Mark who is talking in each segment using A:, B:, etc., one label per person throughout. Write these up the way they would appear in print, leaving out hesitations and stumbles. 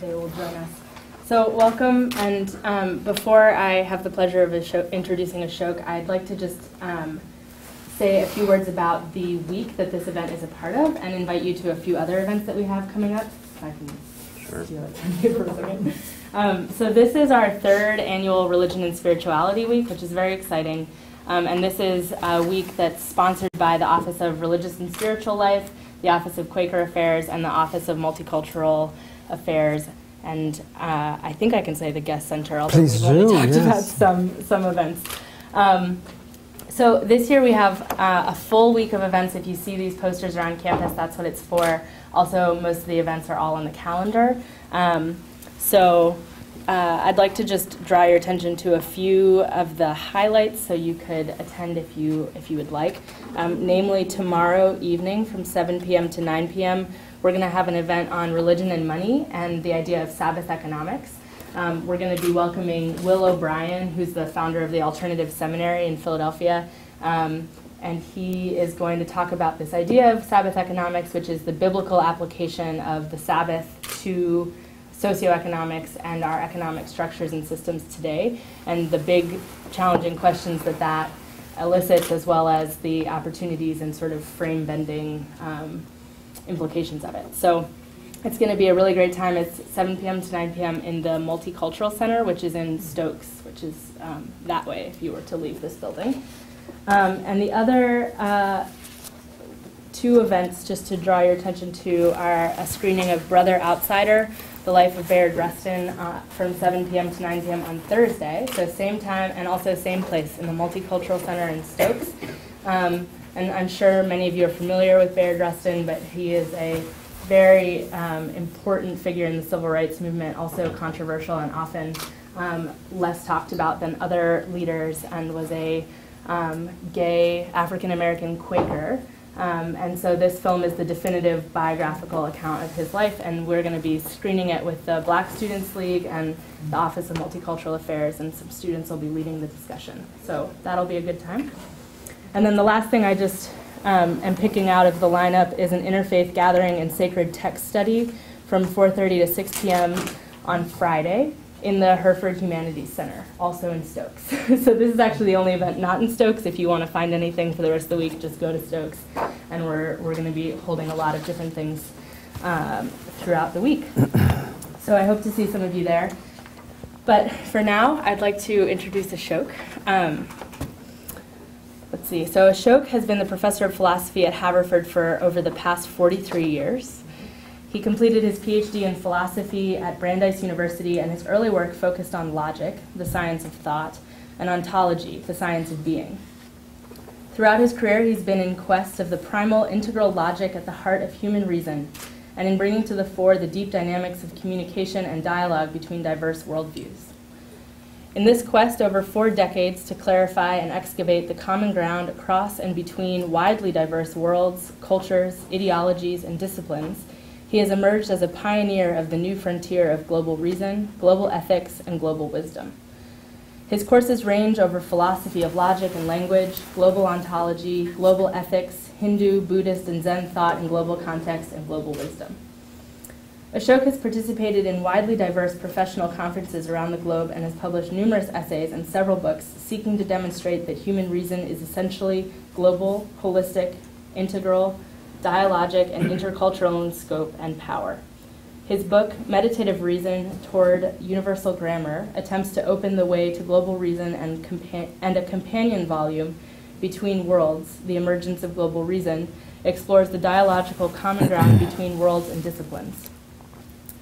A: they will join us. So welcome, and before I have the pleasure of introducing Ashok, I'd like to just say a few words about the week that this event is a part of, and invite you to a few other events that we have coming up. If I can steal it from you for a second. So this is our third annual Religion and Spirituality Week, which is very exciting. And this is a week that's sponsored by the Office of Religious and Spiritual Life, the Office of Quaker Affairs, and the Office of Multicultural Affairs. And I think I can say the guest center, although we've only talked about some events. So this year we have a full week of events. If you see these posters around campus, that's what it's for. Also, most of the events are all on the calendar. I'd like to just draw your attention to a few of the highlights so you could attend if you would like. Namely, tomorrow evening from 7 p.m. to 9 p.m., we're going to have an event on religion and money and the idea of Sabbath economics. We're going to be welcoming Will O'Brien, who's the founder of the Alternative Seminary in Philadelphia, and he is going to talk about this idea of Sabbath economics, which is the biblical application of the Sabbath to socioeconomics and our economic structures and systems today, and the big challenging questions that elicits, as well as the opportunities and sort of frame-bending implications of it. So it's going to be a really great time. It's 7 p.m. to 9 p.m. in the Multicultural Center, which is in Stokes, which is that way if you were to leave this building. And the other two events, just to draw your attention to, are a screening of Brother Outsider, The Life of Bayard Rustin, from 7 p.m. to 9 p.m. on Thursday. So same time and also same place in the Multicultural Center in Stokes. And I'm sure many of you are familiar with Bayard Rustin, but he is a very important figure in the civil rights movement, also controversial and often less talked about than other leaders, and was a gay African-American Quaker. And so this film is the definitive biographical account of his life, and we're going to be screening it with the Black Students League and the Office of Multicultural Affairs, and some students will be leading the discussion. So that'll be a good time. And then the last thing I just am picking out of the lineup is an interfaith gathering and sacred text study from 4:30 to 6 p.m. on Friday in the Haverford Humanities Center, also in Stokes. So this is actually the only event not in Stokes. If you want to find anything for the rest of the week, just go to Stokes. And we're going to be holding a lot of different things throughout the week. So I hope to see some of you there. But for now, I'd like to introduce Ashok. Let's see. So Ashok has been the professor of philosophy at Haverford for over the past 43 years. He completed his PhD in philosophy at Brandeis University, and his early work focused on logic, the science of thought, and ontology, the science of being. Throughout his career, he's been in quest of the primal integral logic at the heart of human reason, and in bringing to the fore the deep dynamics of communication and dialogue between diverse worldviews. In this quest over 4 decades to clarify and excavate the common ground across and between widely diverse worlds, cultures, ideologies, and disciplines, he has emerged as a pioneer of the new frontier of global reason, global ethics, and global wisdom. His courses range over philosophy of logic and language, global ontology, global ethics, Hindu, Buddhist, and Zen thought in global context, and global wisdom. Ashok has participated in widely diverse professional conferences around the globe and has published numerous essays and several books seeking to demonstrate that human reason is essentially global, holistic, integral, dialogic, and intercultural in scope and power. His book, Meditative Reason Toward Universal Grammar, attempts to open the way to global reason, and a companion volume, Between Worlds, The Emergence of Global Reason, explores the dialogical common ground between worlds and disciplines.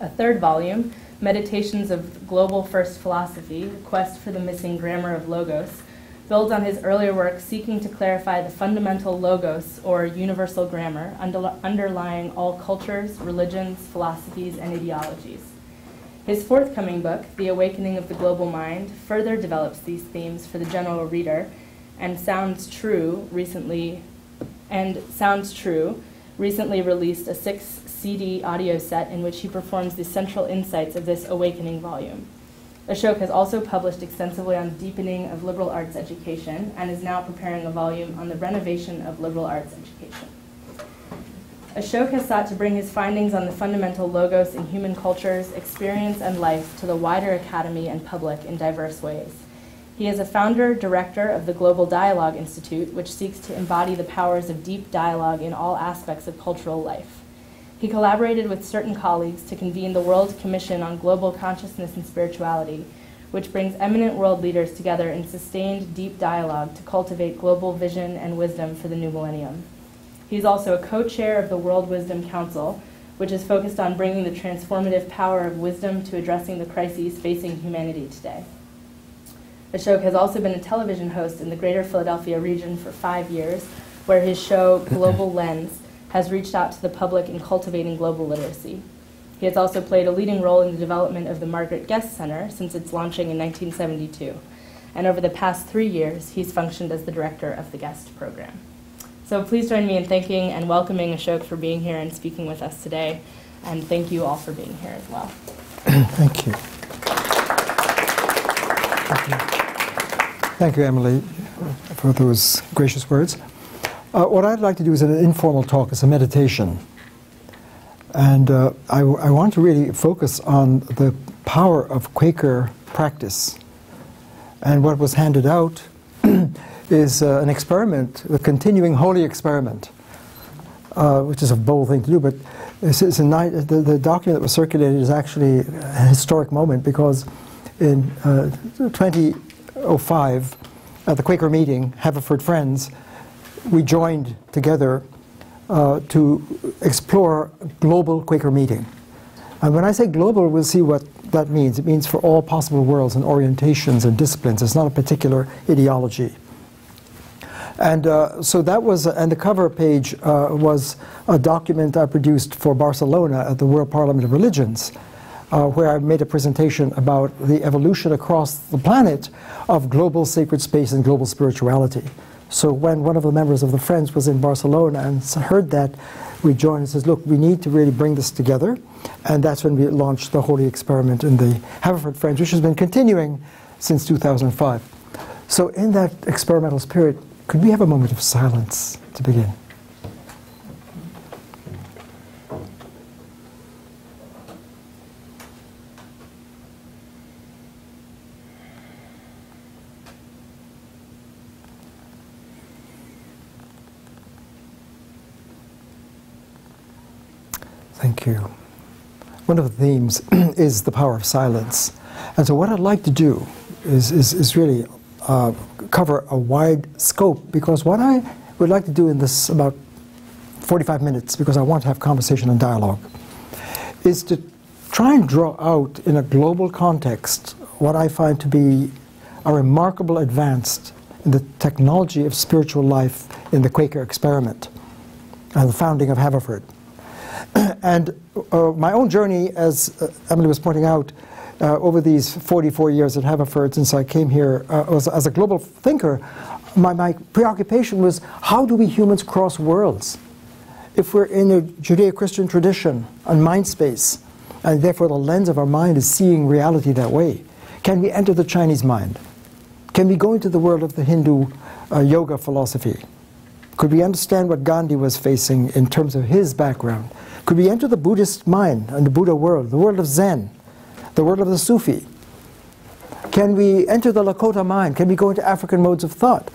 A: A third volume, Meditations of Global First Philosophy, Quest for the Missing Grammar of Logos, builds on his earlier work seeking to clarify the fundamental logos, or universal grammar, underlying all cultures, religions, philosophies, and ideologies. His forthcoming book, The Awakening of the Global Mind, further develops these themes for the general reader, and Sounds True recently released a 6-CD audio set in which he performs the central insights of this awakening volume. Ashok has also published extensively on the deepening of liberal arts education and is now preparing a volume on the renovation of liberal arts education. Ashok has sought to bring his findings on the fundamental logos in human cultures, experience, and life to the wider academy and public in diverse ways. He is a founder, director of the Global Dialogue Institute, which seeks to embody the powers of deep dialogue in all aspects of cultural life. He collaborated with certain colleagues to convene the World Commission on Global Consciousness and Spirituality, which brings eminent world leaders together in sustained, deep dialogue to cultivate global vision and wisdom for the new millennium. He is also a co-chair of the World Wisdom Council, which is focused on bringing the transformative power of wisdom to addressing the crises facing humanity today. Ashok has also been a television host in the Greater Philadelphia region for 5 years, where his show, Global Lens, has reached out to the public in cultivating global literacy. He has also played a leading role in the development of the Margaret Guest Center since its launching in 1972. And over the past 3 years, he's functioned as the director of the Guest program. So please join me in thanking and welcoming Ashok for being here and speaking with us today. And thank you all for being here as well.
B: Thank you. Thank you, Emily, for those gracious words. What I'd like to do is an informal talk. It's a meditation. And I want to really focus on the power of Quaker practice. And what was handed out is an experiment, a continuing holy experiment, which is a bold thing to do, but the document that was circulated is actually a historic moment, because in 2005, at the Quaker meeting, Haverford Friends, we joined together to explore global Quaker meeting. And when I say global, we'll see what that means. It means for all possible worlds and orientations and disciplines. It's not a particular ideology. And so that was, and the cover page was a document I produced for Barcelona at the World Parliament of Religions, where I made a presentation about the evolution across the planet of global sacred space and global spirituality. So when one of the members of the Friends was in Barcelona and heard that, we joined and says, look, we need to really bring this together. And that's when we launched the Holy Experiment in the Haverford Friends, which has been continuing since 2005. So in that experimental spirit, could we have a moment of silence to begin? Thank you. One of the themes is the power of silence. And so what I'd like to do is really cover a wide scope, because what I would like to do in this about 45 minutes, because I want to have conversation and dialogue, is to try and draw out in a global context what I find to be a remarkable advance in the technology of spiritual life in the Quaker experiment and the founding of Haverford. And my own journey, as Emily was pointing out, over these 44 years at Haverford, since I came here as a global thinker, my preoccupation was, how do we humans cross worlds? If we're in a Judeo-Christian tradition and mind space, and therefore the lens of our mind is seeing reality that way, can we enter the Chinese mind? Can we go into the world of the Hindu yoga philosophy? Could we understand what Gandhi was facing in terms of his background? Could we enter the Buddhist mind and the Buddha world, the world of Zen, the world of the Sufi? Can we enter the Lakota mind? Can we go into African modes of thought?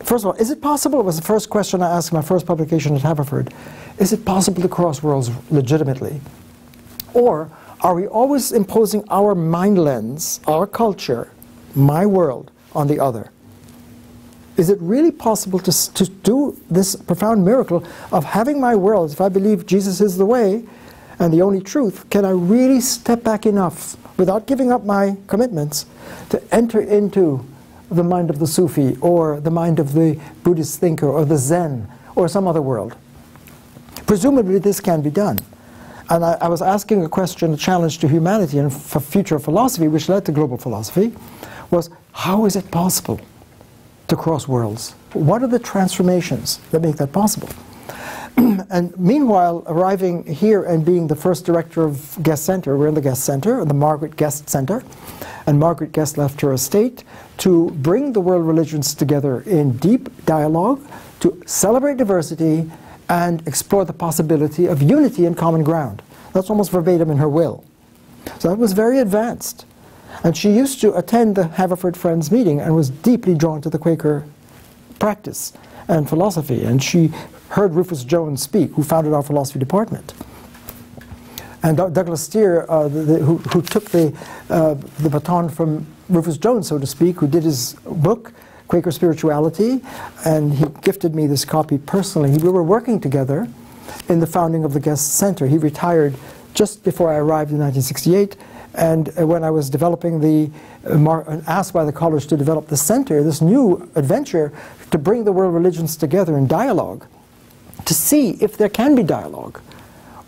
B: First of all, is it possible? It was the first question I asked in my first publication at Haverford. Is it possible to cross worlds legitimately? Or are we always imposing our mind lens, our culture, my world, on the other? Is it really possible to do this profound miracle of having my world, if I believe Jesus is the way and the only truth, can I really step back enough, without giving up my commitments, to enter into the mind of the Sufi, or the mind of the Buddhist thinker, or the Zen, or some other world? Presumably this can be done. And I was asking a question, a challenge to humanity and for future philosophy, which led to global philosophy, was how is it possible to cross worlds? What are the transformations that make that possible? And meanwhile, arriving here and being the first director of Guest Center, we're in the Guest Center, the Margaret Guest Center, and Margaret Guest left her estate to bring the world religions together in deep dialogue, to celebrate diversity and explore the possibility of unity and common ground. That's almost verbatim in her will. So that was very advanced. And she used to attend the Haverford Friends meeting and was deeply drawn to the Quaker practice and philosophy. And she heard Rufus Jones speak, who founded our philosophy department. And Douglas Steere, who took the baton from Rufus Jones, so to speak, who did his book, Quaker Spirituality, and he gifted me this copy personally. We were working together in the founding of the Guest Center. He retired just before I arrived in 1968, and when I was developing asked by the college to develop the center, this new adventure to bring the world religions together in dialogue, to see if there can be dialogue.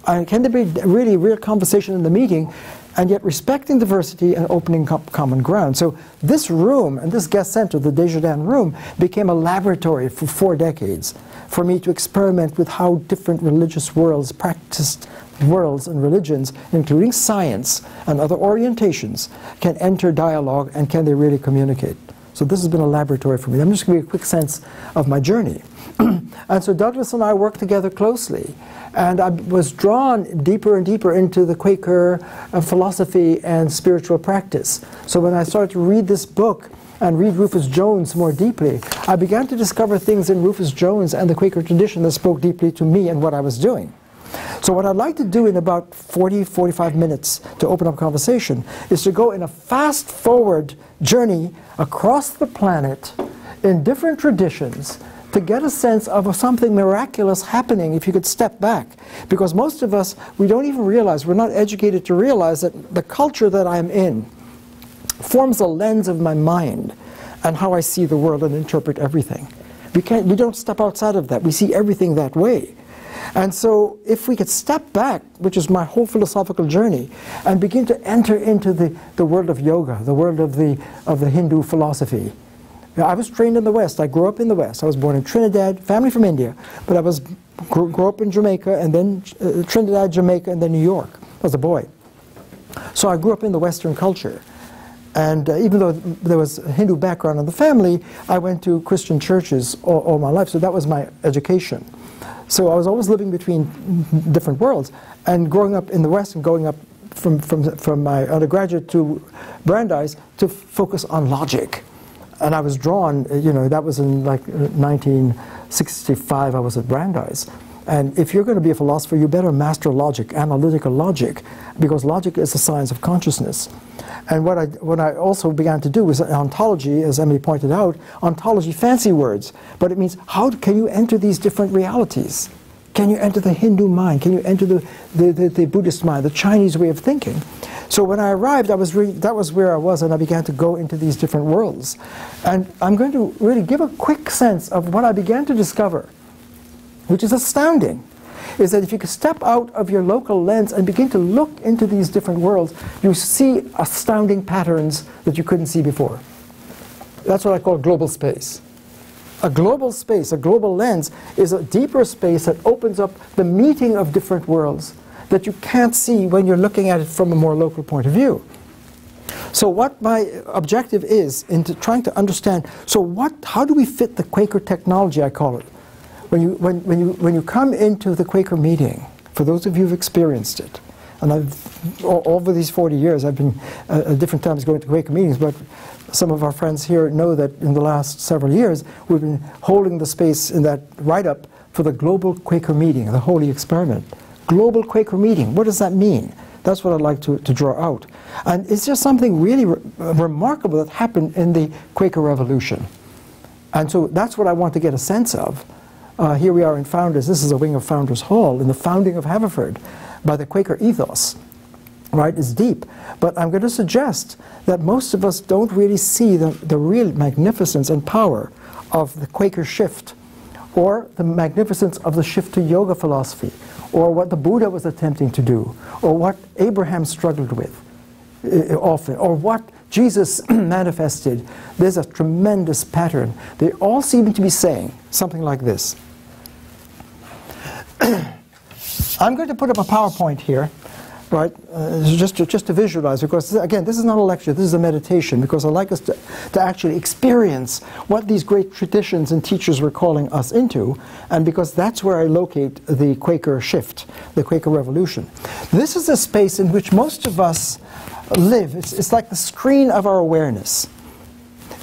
B: And can there be really real conversation in the meeting, and yet respecting diversity and opening up common ground. So this room and this guest center, the Desjardins room, became a laboratory for 4 decades for me to experiment with how different religious worlds, practiced worlds and religions, including science and other orientations, can enter dialogue, and can they really communicate. So this has been a laboratory for me. I'm just going to give you a quick sense of my journey. And so Douglas and I worked together closely, and I was drawn deeper and deeper into the Quaker philosophy and spiritual practice. So when I started to read this book and read Rufus Jones more deeply, I began to discover things in Rufus Jones and the Quaker tradition that spoke deeply to me and what I was doing. So what I'd like to do in about 40-45 minutes to open up conversation is to go in a fast-forward journey across the planet in different traditions to get a sense of something miraculous happening if you could step back. Because most of us, we don't even realize, we're not educated to realize that the culture that I'm in forms a lens of my mind and how I see the world and interpret everything. We don't step outside of that. We see everything that way. And so if we could step back, which is my whole philosophical journey, and begin to enter into the world of yoga, the world of the Hindu philosophy. I was trained in the West. I grew up in the West. I was born in Trinidad, family from India, but I grew up in Jamaica, and then Trinidad, Jamaica, and then New York as a boy. So I grew up in the Western culture. And even though there was a Hindu background in the family, I went to Christian churches all my life, so that was my education. So I was always living between different worlds, and growing up in the West and going up from my undergraduate to Brandeis to focus on logic. And I was drawn, that was in like 1965, I was at Brandeis. And if you're going to be a philosopher, you better master logic, analytical logic, because logic is the science of consciousness. And what I also began to do was ontology, as Emily pointed out. Ontology, fancy words, but it means how can you enter these different realities? Can you enter the Hindu mind? Can you enter the Buddhist mind, the Chinese way of thinking? So when I arrived, that was where I was, and I began to go into these different worlds. And I'm going to really give a quick sense of what I began to discover, which is astounding, is that if you could step out of your local lens and begin to look into these different worlds, you see astounding patterns that you couldn't see before. That's what I call global space. A global space, a global lens, is a deeper space that opens up the meeting of different worlds that you can't see when you're looking at it from a more local point of view. So what my objective is in trying to understand, how do we fit the Quaker technology, I call it? When you come into the Quaker meeting, for those of you who've experienced it, and over these 40 years I've been at different times going to Quaker meetings, but some of our friends here know that in the last several years we've been holding the space in that write-up for the Global Quaker Meeting, the Holy Experiment. Global Quaker Meeting, what does that mean? That's what I'd like to draw out. And it's just something really remarkable that happened in the Quaker Revolution. And so that's what I want to get a sense of. Here we are in Founders. This is a wing of Founders Hall in the founding of Haverford by the Quaker ethos. Right? It's deep. But I'm going to suggest that most of us don't really see the real magnificence and power of the Quaker shift, or the magnificence of the shift to yoga philosophy, or what the Buddha was attempting to do, or what Abraham struggled with often, or what Jesus manifested. There's a tremendous pattern. They all seem to be saying something like this. I'm going to put up a PowerPoint here, right? Just to visualize, because again, this is not a lecture, this is a meditation, because I'd like us to actually experience what these great traditions and teachers were calling us into, and because that's where I locate the Quaker shift, the Quaker revolution. This is a space in which most of us live. It's like the screen of our awareness.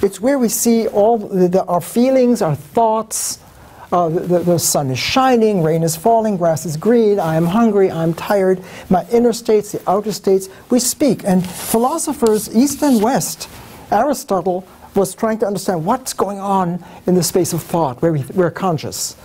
B: It's where we see all our feelings, our thoughts. The sun is shining, rain is falling, grass is green, I am hungry, I'm tired, my inner states, the outer states, we speak. And philosophers, East and West, Aristotle was trying to understand what's going on in the space of thought, where we're conscious.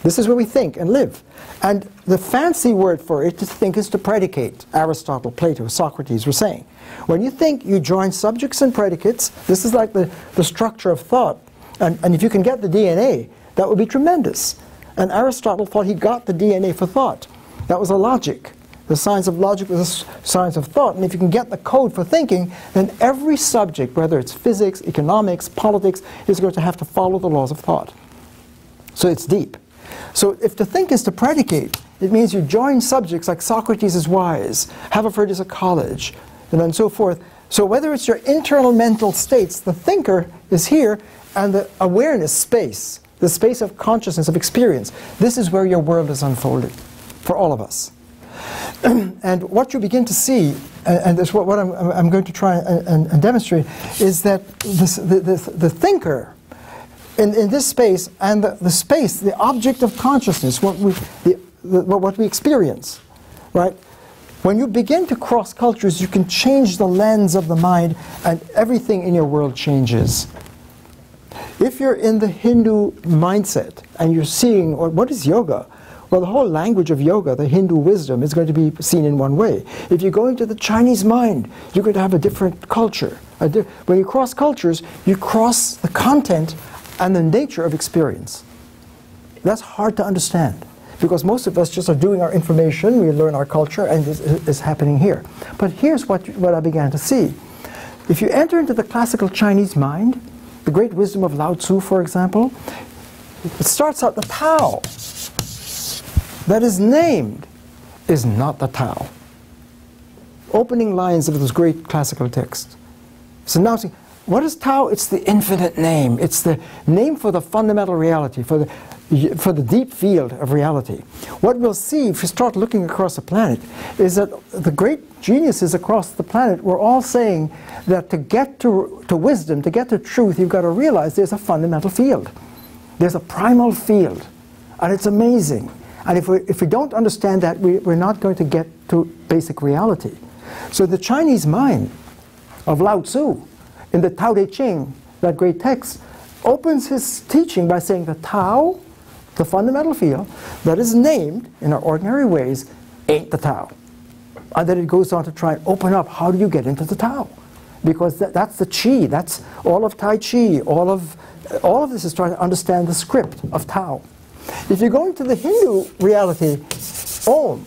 B: This is where we think and live. And the fancy word for it, to think, is to predicate. Aristotle, Plato, Socrates were saying. When you think, you join subjects and predicates. This is like the structure of thought. And if you can get the DNA, that would be tremendous. And Aristotle thought he got the DNA for thought. That was a logic. The science of logic was a science of thought. And if you can get the code for thinking, then every subject, whether it's physics, economics, politics, is going to have to follow the laws of thought. So it's deep. So if to think is to predicate, it means you join subjects like Socrates is wise, Haverford is a college, and then so forth. So whether it's your internal mental states, the thinker is here, and the awareness space, the space of consciousness, of experience, this is where your world is unfolded for all of us. And what you begin to see, and that's what I'm going to try and demonstrate, is that the thinker in this space, and the space, the object of consciousness, what we experience, right? When you begin to cross cultures, you can change the lens of the mind, and everything in your world changes. If you're in the Hindu mindset and you're seeing, or what is yoga? Well, the whole language of yoga, the Hindu wisdom, is going to be seen in one way. If you go into the Chinese mind, you're going to have a different culture. When you cross cultures, you cross the content and the nature of experience. That's hard to understand, because most of us just are doing our information, we learn our culture, and this is happening here. But here's what I began to see. If you enter into the classical Chinese mind, the great wisdom of Lao Tzu, for example, it starts out, the Tao that is named is not the Tao. Opening lines of this great classical text. It's announcing, what is Tao? It's the infinite name. It's the name for the fundamental reality, for the deep field of reality. What we'll see if we start looking across the planet is that the great geniuses across the planet were all saying that to get to wisdom, to get to truth, you've got to realize there's a fundamental field. There's a primal field. And it's amazing. And if we don't understand that, we're not going to get to basic reality. So the Chinese mind of Lao Tzu, in the Tao Te Ching, that great text, opens his teaching by saying the Tao, the fundamental field, that is named in our ordinary ways, ain't the Tao. And then it goes on to try and open up, how do you get into the Tao? Because that's the Chi, that's all of Tai Chi, all of this is trying to understand the script of Tao. If you go into the Hindu reality, Om,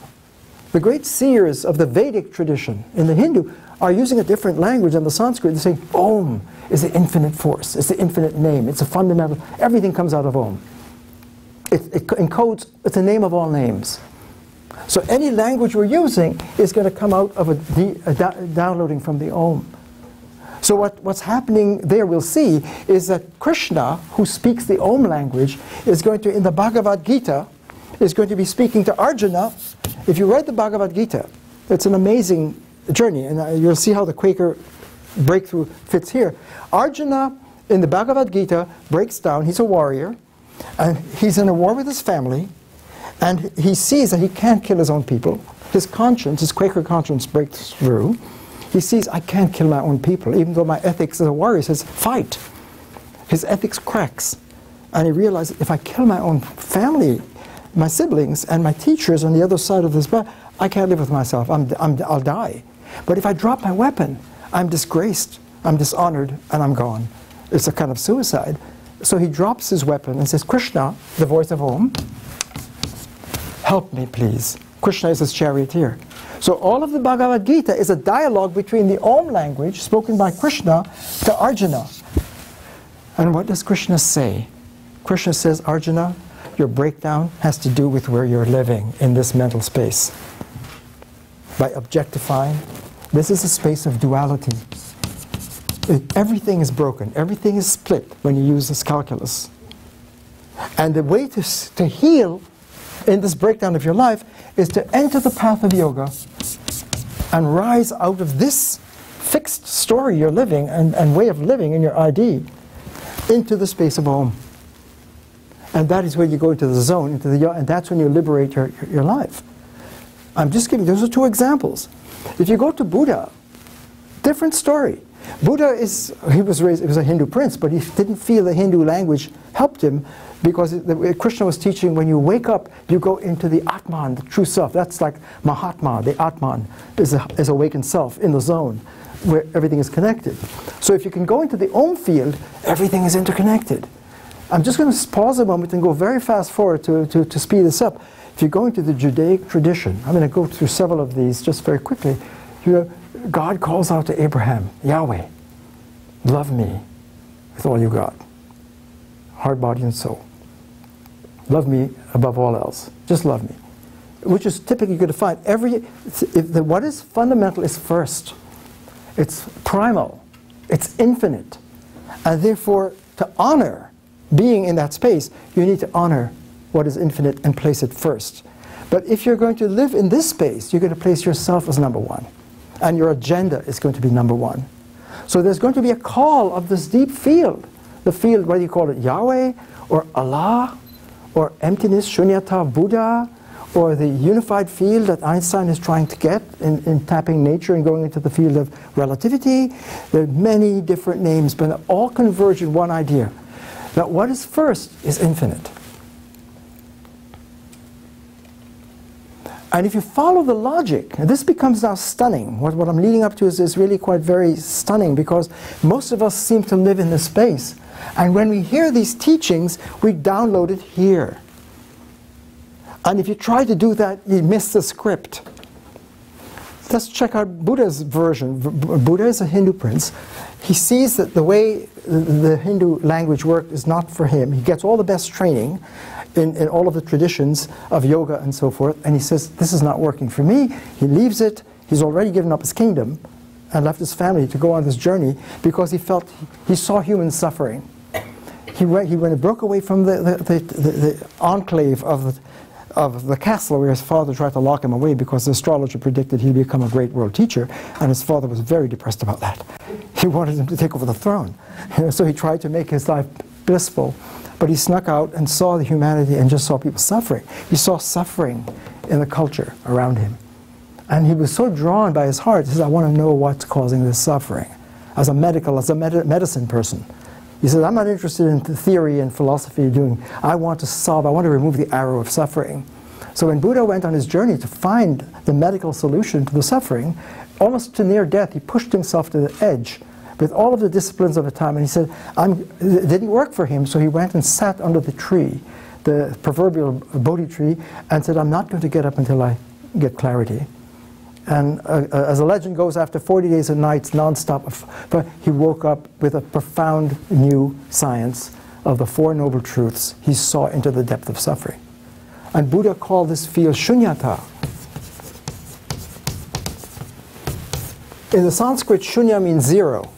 B: the great seers of the Vedic tradition in the Hindu are using a different language than the Sanskrit. They're saying Om is the infinite force, it's the infinite name, it's a fundamental, everything comes out of Om. It encodes, it's the name of all names. So any language we're using is going to come out of downloading from the Om. So what's happening there, we'll see, is that Krishna, who speaks the Om language, is going to, in the Bhagavad Gita, is going to be speaking to Arjuna. If you read the Bhagavad Gita, it's an amazing journey, and you'll see how the Quaker breakthrough fits here. Arjuna, in the Bhagavad Gita, breaks down, he's a warrior, and he's in a war with his family, and he sees that he can't kill his own people. His conscience, his Quaker conscience breaks through. He sees, I can't kill my own people, even though my ethics as a warrior says, fight. His ethics cracks. And he realizes, if I kill my own family, my siblings, and my teachers on the other side of this, I can't live with myself. I'll die. But if I drop my weapon, I'm disgraced, I'm dishonored, and I'm gone. It's a kind of suicide. So he drops his weapon and says, Krishna, the voice of Om, help me, please. Krishna is his charioteer. So all of the Bhagavad Gita is a dialogue between the Om language, spoken by Krishna, to Arjuna. And what does Krishna say? Krishna says, Arjuna, your breakdown has to do with where you're living in this mental space. by objectifying. This is a space of duality. Everything is broken. Everything is split when you use this calculus. And the way to heal in this breakdown of your life is to enter the path of yoga and rise out of this fixed story you're living and way of living in your ID into the space of Om. And that is where you go into the zone, into the yoga, and that's when you liberate your life. I'm just giving, those are two examples. If you go to Buddha, different story. Buddha he was raised, he was a Hindu prince, but he didn't feel the Hindu language helped him because Krishna was teaching when you wake up, you go into the Atman, the true self. That's like Mahatma, the Atman is awakened self in the zone where everything is connected. So if you can go into the Om field, everything is interconnected. I'm just going to pause a moment and go very fast forward to speed this up. If you go into the Judaic tradition, I'm going to go through several of these just very quickly. You know, God calls out to Abraham, Yahweh, love me with all you got, heart, body, and soul. Love me above all else. Just love me. Which is typically going to find what is fundamental is first. It's primal. It's infinite. And therefore, to honor being in that space, you need to honor what is infinite and place it first. But if you're going to live in this space, you're going to place yourself as number one. And your agenda is going to be number one. So there's going to be a call of this deep field. The field, whether you call it Yahweh, or Allah, or emptiness, shunyata, Buddha, or the unified field that Einstein is trying to get in tapping nature and going into the field of relativity. There are many different names, but they all converge in one idea. That what is first is infinite. And if you follow the logic, and this becomes now stunning. What I'm leading up to is really quite very stunning because most of us seem to live in this space. And when we hear these teachings, we download it here. And if you try to do that, you miss the script. Let's check out Buddha's version. Buddha is a Hindu prince. He sees that the way the Hindu language worked is not for him. He gets all the best training in all of the traditions of yoga and so forth, and he says, this is not working for me. He leaves it. He's already given up his kingdom and left his family to go on this journey because he felt he saw human suffering. He broke away from the enclave of the castle where his father tried to lock him away because the astrologer predicted he'd become a great world teacher, and his father was very depressed about that. He wanted him to take over the throne. So he tried to make his life blissful, but he snuck out and saw the humanity and just saw people suffering. He saw suffering in the culture around him. And he was so drawn by his heart, he says, I want to know what's causing this suffering. As a medicine person. He says, I'm not interested in the theory and philosophy I want to remove the arrow of suffering. So when Buddha went on his journey to find the medical solution to the suffering, almost to near death, he pushed himself to the edge with all of the disciplines of the time. And he said, it didn't work for him, so he went and sat under the tree, the proverbial Bodhi tree, and said, I'm not going to get up until I get clarity. And as the legend goes, after 40 days and nights non-stop, but he woke up with a profound new science of the Four Noble Truths. He saw into the depth of suffering. And Buddha called this field shunyata. In the Sanskrit, shunya means zero.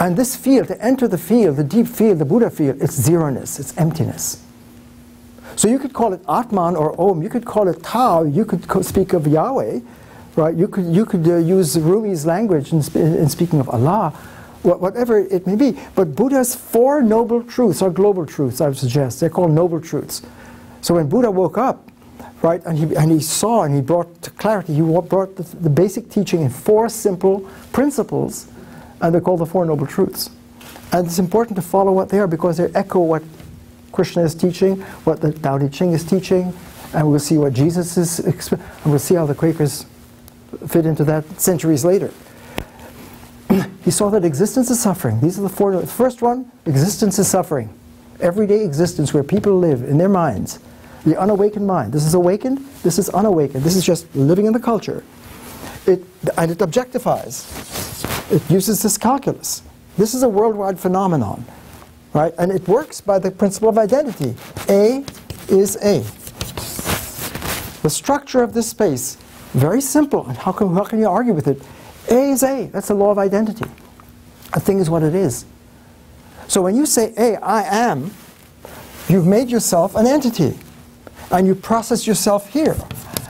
B: And this field, to enter the field, the deep field, the Buddha field, it's zeroness, it's emptiness. So you could call it Atman or Om, you could call it Tao, you could speak of Yahweh, right? You could use Rumi's language in speaking of Allah, whatever it may be. But Buddha's Four Noble Truths are global truths, I would suggest. They're called Noble Truths. So when Buddha woke up, right, and he saw and he brought to clarity, he brought the basic teaching in four simple principles, and they're called the Four Noble Truths. And it's important to follow what they are because they echo what Krishna is teaching, what the Tao Te Ching is teaching, and we'll see what Jesus is, and we'll see how the Quakers fit into that centuries later. He saw that existence is suffering. These are the four. The first one, existence is suffering. Everyday existence where people live in their minds. The unawakened mind. This is awakened, this is unawakened. This is just living in the culture. And it objectifies. It uses this calculus. This is a worldwide phenomenon. Right? And it works by the principle of identity. A is A. The structure of this space Very simple. And how can you argue with it? A is A. That's the law of identity. A thing is what it is. So when you say A, I am, you've made yourself an entity. And you process yourself here.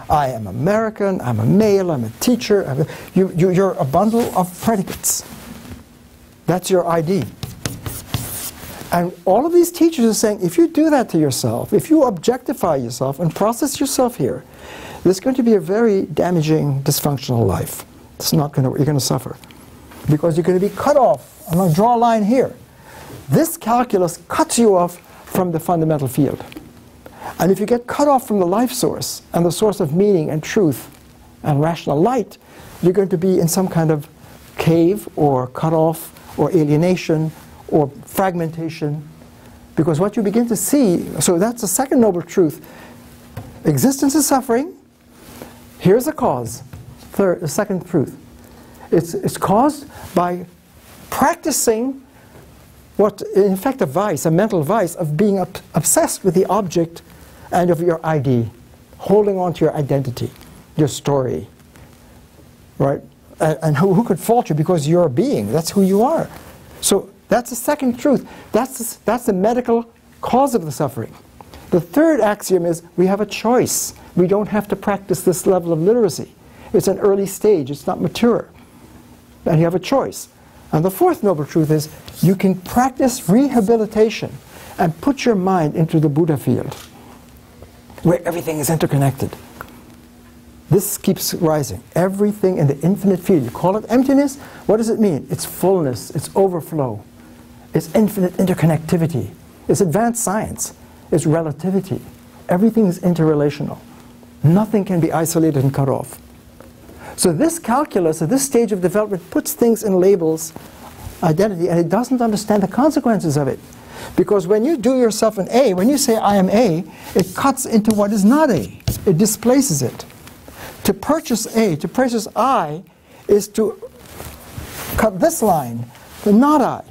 B: I am American, I'm a male, I'm a teacher. You're a bundle of predicates. That's your ID. And all of these teachers are saying, if you do that to yourself, if you objectify yourself and process yourself here, there's going to be a very damaging, dysfunctional life. It's not going to, you're going to suffer. Because you're going to be cut off. I'm going to draw a line here. This calculus cuts you off from the fundamental field. And if you get cut off from the life source and the source of meaning and truth and rational light, you're going to be in some kind of cave or cut off or alienation or fragmentation. Because what you begin to see, so that's the second noble truth. Existence is suffering. Here's the cause. Third, the second truth. It's caused by practicing what, in fact, a vice, a mental vice of being obsessed with the object and of your ID, holding on to your identity, your story, right? And who could fault you because you're a being? That's who you are. So that's the second truth. That's the medical cause of the suffering. The third axiom is we have a choice. We don't have to practice this level of literacy. It's an early stage. It's not mature. And you have a choice. And the fourth noble truth is you can practice rehabilitation and put your mind into the Buddha field, where everything is interconnected. This keeps rising. Everything in the infinite field. You call it emptiness. What does it mean? It's fullness. It's overflow. It's infinite interconnectivity. It's advanced science. It's relativity. Everything is interrelational. Nothing can be isolated and cut off. So this calculus at this stage of development puts things in labels, identity, and it doesn't understand the consequences of it. Because when you do yourself an A, when you say I am A, it cuts into what is not A. It displaces it. To purchase A, to purchase I, is to cut this line, the not I.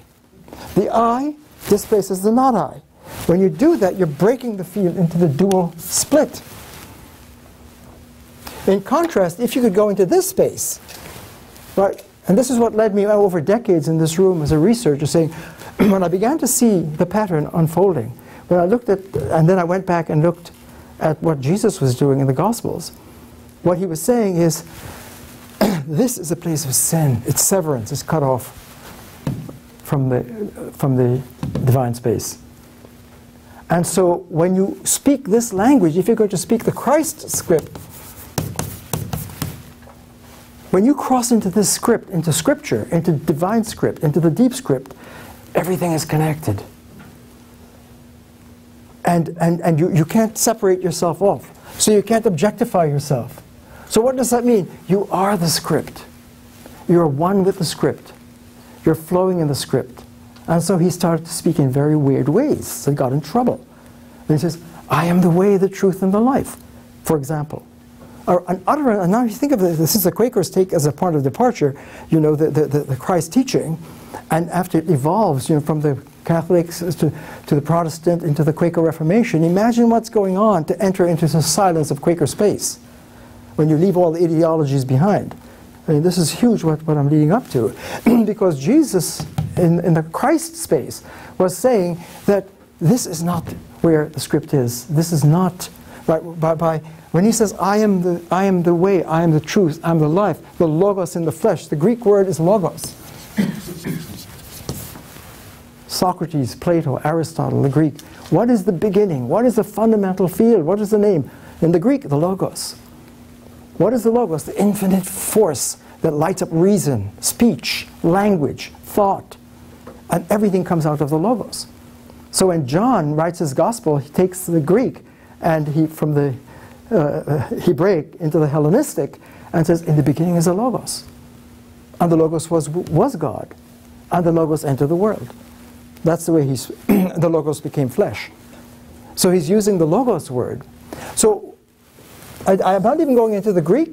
B: The I displaces the not I. When you do that, you're breaking the field into the dual split. In contrast, if you could go into this space, right, and this is what led me over decades in this room as a researcher, saying, when I began to see the pattern unfolding, when I looked at, and then I went back and looked at what Jesus was doing in the Gospels, what he was saying is, this is a place of sin. It's severance. It's cut off from the divine space. And so when you speak this language, if you're going to speak the Christ script, when you cross into this script, into scripture, into divine script, into the deep script, everything is connected. And you can't separate yourself off. So you can't objectify yourself. So what does that mean? You are the script. You're one with the script. You're flowing in the script. And so he started to speak in very weird ways. So he got in trouble. And he says, I am the way, the truth, and the life, for example. And now you think of this is the Quakers take as a point of departure, you know, the Christ teaching, and after it evolves, you know, from the Catholics to the Protestant into the Quaker Reformation, imagine what's going on to enter into the silence of Quaker space when you leave all the ideologies behind. I mean, this is huge what I'm leading up to, because Jesus in the Christ space was saying that this is not where the script is. This is not when he says, I am the way, I am the truth, I am the life, the logos in the flesh. The Greek word is logos. Socrates, Plato, Aristotle, the Greek. What is the beginning? What is the fundamental field? What is the name? In the Greek, the logos. What is the logos? The infinite force that lights up reason, speech, language, thought. And everything comes out of the logos. So when John writes his gospel, he takes the Greek and he from the Hebraic into the Hellenistic and says, in the beginning is the logos. And the logos was God. And the logos entered the world. That's the way the logos became flesh. So he's using the logos word. So I'm not even going into the Greek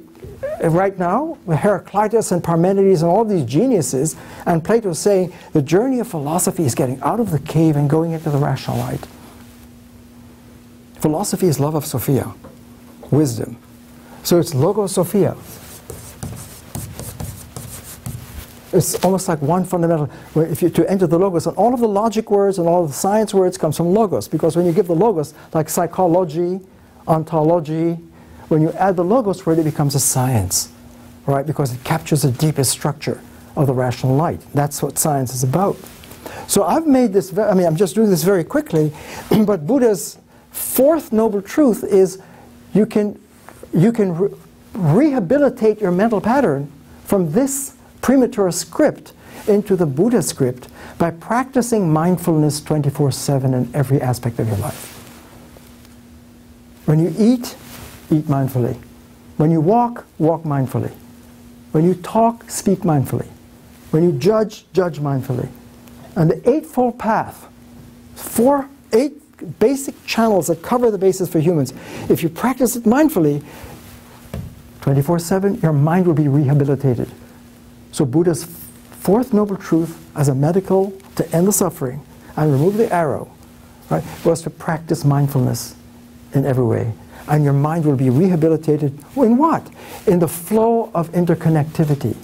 B: right now, Heraclitus and Parmenides and all these geniuses, and Plato saying the journey of philosophy is getting out of the cave and going into the rational light. Philosophy is love of Sophia, wisdom. So it's LogoSophia. It's almost like one fundamental, where if you to enter the logos, and all of the logic words and all of the science words comes from logos, because when you give the logos, like psychology, ontology, when you add the logos word, it becomes a science, right? Because it captures the deepest structure of the rational light. That's what science is about. So I've made this, I mean, I'm just doing this very quickly, but Buddha's fourth noble truth is you can rehabilitate your mental pattern from this premature script into the Buddha script by practicing mindfulness 24/7 in every aspect of your life. When you eat, eat mindfully. When you walk, walk mindfully. When you talk, speak mindfully. When you judge, judge mindfully. And the Eightfold Path, eight basic channels that cover the basis for humans. If you practice it mindfully, 24/7, your mind will be rehabilitated. So Buddha's fourth noble truth as a medical to end the suffering and remove the arrow, right, was to practice mindfulness in every way. And your mind will be rehabilitated in what? In the flow of interconnectivity.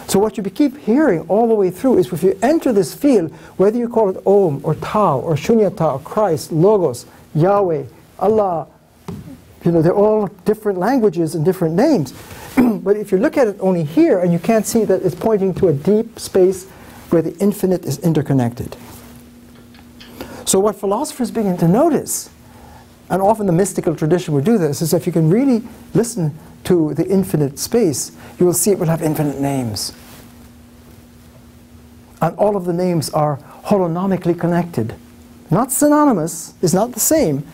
B: So what you keep hearing all the way through is if you enter this field, whether you call it Om or Tao or Shunyata or Christ, Logos, Yahweh, Allah, you know, they're all different languages and different names. But if you look at it only here and you can't see that it's pointing to a deep space where the infinite is interconnected. So what philosophers begin to notice, and often the mystical tradition would do this, is if you can really listen to the infinite space, you will see it will have infinite names. And all of the names are holonomically connected. Not synonymous, it's not the same.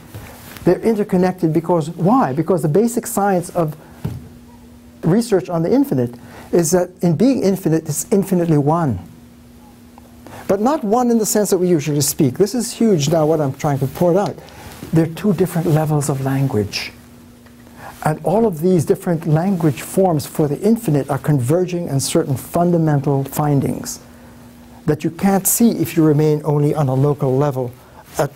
B: They're interconnected because, why? Because the basic science of research on the infinite is that in being infinite, it's infinitely one. But not one in the sense that we usually speak. This is huge now, what I'm trying to point out. There are two different levels of language. And all of these different language forms for the infinite are converging on certain fundamental findings that you can't see if you remain only on a local level,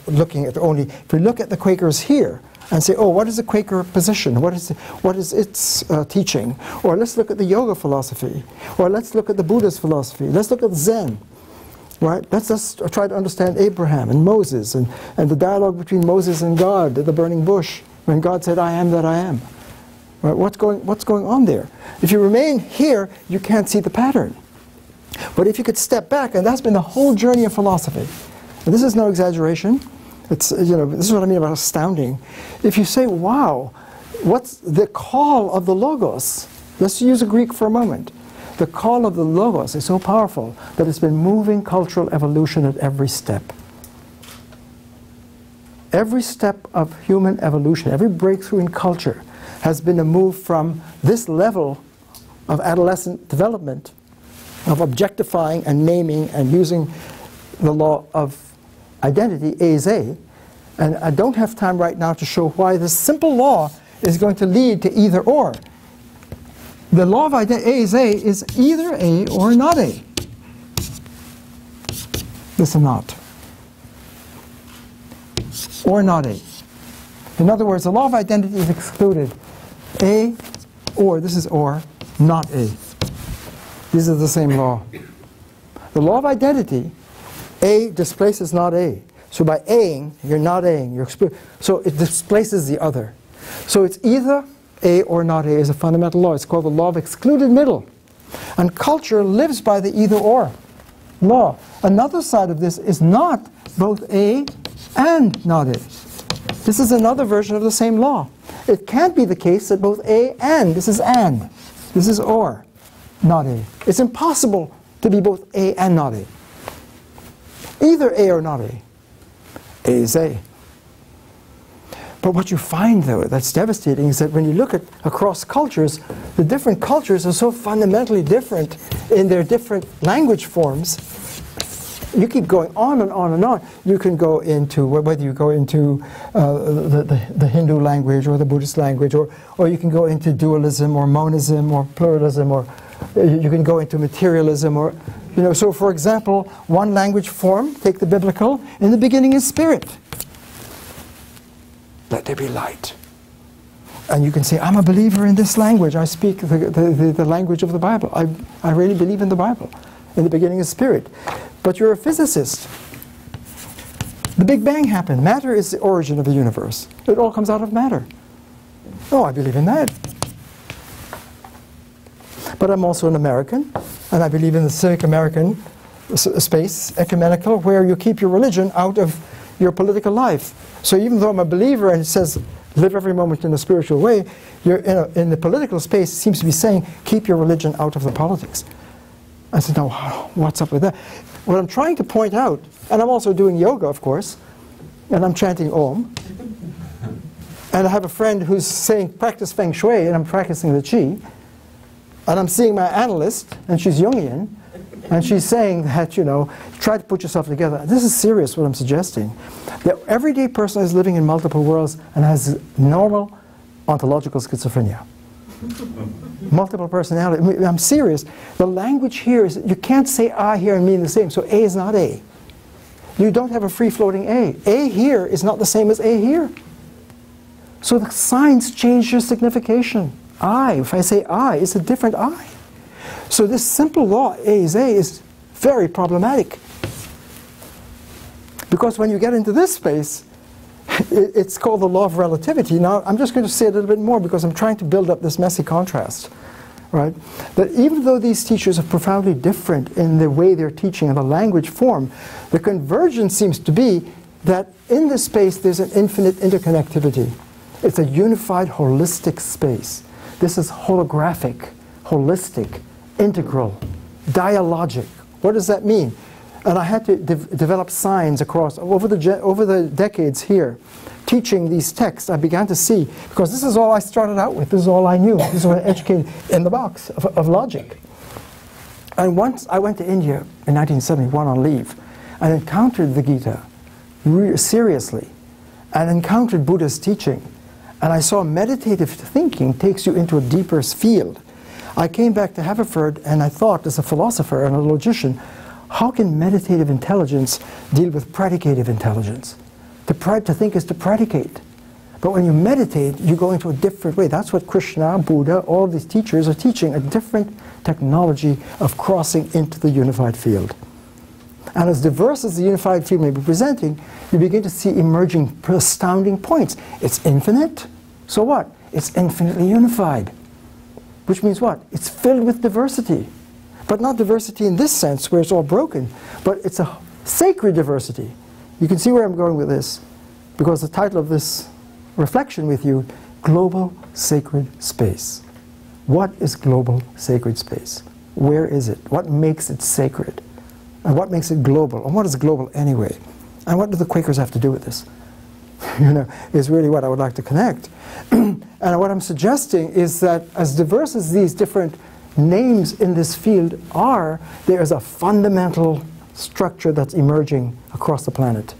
B: looking at only, if we look at the Quakers here and say, oh, what is the Quaker position? What is its teaching? Or let's look at the yoga philosophy. Or let's look at the Buddhist philosophy. Let's look at Zen. Right? Let's just try to understand Abraham and Moses and the dialogue between Moses and God at the burning bush when God said, I am that I am. Right? What's going on there? If you remain here, you can't see the pattern. But if you could step back, and that's been the whole journey of philosophy, and this is no exaggeration, it's, you know, this is what I mean about astounding. If you say, wow, what's the call of the Logos? Let's use a Greek for a moment. The call of the Logos is so powerful that it's been moving cultural evolution at every step. Every step of human evolution, every breakthrough in culture has been a move from this level of adolescent development, of objectifying and naming and using the law of identity, A is A. And I don't have time right now to show why this simple law is going to lead to either or. The law of identity, A is either A or not A. Listen, not. Or not A. In other words, the law of identity is excluded. A or, this is or, not A. These are the same law. The law of identity, A displaces not A. So by Aing, you're not Aing. So it displaces the other. So it's either A or not A is a fundamental law. It's called the law of excluded middle. And culture lives by the either or law. Another side of this is not both A and not A. This is another version of the same law. It can't be the case that both A and, this is and, this is or, not A. It's impossible to be both A and not A. Either A or not A. A is A. But what you find, though, that's devastating is that when you look at across cultures, the different cultures are so fundamentally different in their different language forms. You keep going on and on and on. You can go into, whether you go into the Hindu language or the Buddhist language, or you can go into dualism or monism or pluralism, or you can go into materialism, or, you know, so for example, one language form, take the biblical, in the beginning is spirit. Let there be light. And you can say, I'm a believer in this language. I speak the language of the Bible. I really believe in the Bible. In the beginning is spirit. But you're a physicist. The Big Bang happened. Matter is the origin of the universe. It all comes out of matter. Oh, I believe in that. But I'm also an American, and I believe in the civic American space, ecumenical, where you keep your religion out of your political life. So even though I'm a believer and it says, live every moment in a spiritual way, you're in the political space, it seems to be saying, keep your religion out of the politics. I said, no, what's up with that? What I'm trying to point out, and I'm also doing yoga, of course, and I'm chanting Om, and I have a friend who's saying, practice Feng Shui, and I'm practicing the Qi, and I'm seeing my analyst, and she's Jungian, and she's saying that, you know, try to put yourself together. This is serious, what I'm suggesting. The everyday person is living in multiple worlds and has normal ontological schizophrenia. Multiple personality. I'm serious. The language here is, you can't say I here and mean the same, so A is not A. You don't have a free-floating A. A here is not the same as A here. So the signs change your signification. I, if I say I, it's a different I. So this simple law, A is very problematic. Because when you get into this space, it's called the law of relativity. Now, I'm just going to say a little bit more because I'm trying to build up this messy contrast. Right? That even though these teachers are profoundly different in the way they're teaching and the language form, the convergence seems to be that in this space there's an infinite interconnectivity. It's a unified, holistic space. This is holographic, holistic, integral, dialogic. What does that mean? And I had to develop signs across, over the decades here, teaching these texts, I began to see, because this is all I started out with, this is all I knew, this is what I educated in the box of logic. And once I went to India in 1971 on leave, and encountered the Gita seriously, and encountered Buddha's teaching, and I saw meditative thinking takes you into a deeper field. I came back to Haverford, and I thought, as a philosopher and a logician, how can meditative intelligence deal with predicative intelligence? To think is to predicate. But when you meditate, you go into a different way. That's what Krishna, Buddha, all these teachers are teaching, a different technology of crossing into the unified field. And as diverse as the unified field may be presenting, you begin to see emerging astounding points. It's infinite, so what? It's infinitely unified. Which means what? It's filled with diversity. But not diversity in this sense, where it's all broken, but it's a sacred diversity. You can see where I'm going with this, because the title of this reflection with you, Global Sacred Space. What is global sacred space? Where is it? What makes it sacred? And what makes it global? And what is global anyway? And what do the Quakers have to do with this? You know, is really what I would like to connect. And what I'm suggesting is that as diverse as these different names in this field are, there is a fundamental structure that's emerging across the planet.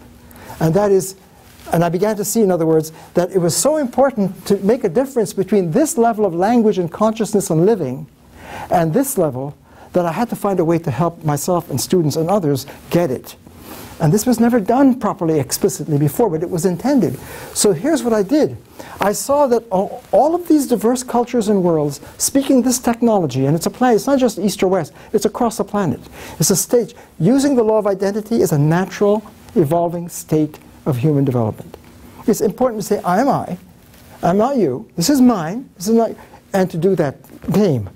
B: And that is, and I began to see, in other words, that it was so important to make a difference between this level of language and consciousness and living and this level, that I had to find a way to help myself and students and others get it. And this was never done properly explicitly before, but it was intended. So here's what I did. I saw that all of these diverse cultures and worlds speaking this technology, and it's a planet, it's not just East or West, it's across the planet. It's a stage. Using the law of identity is a natural, evolving state of human development. It's important to say, I am I, I'm not you, this is mine, this is not, and to do that game.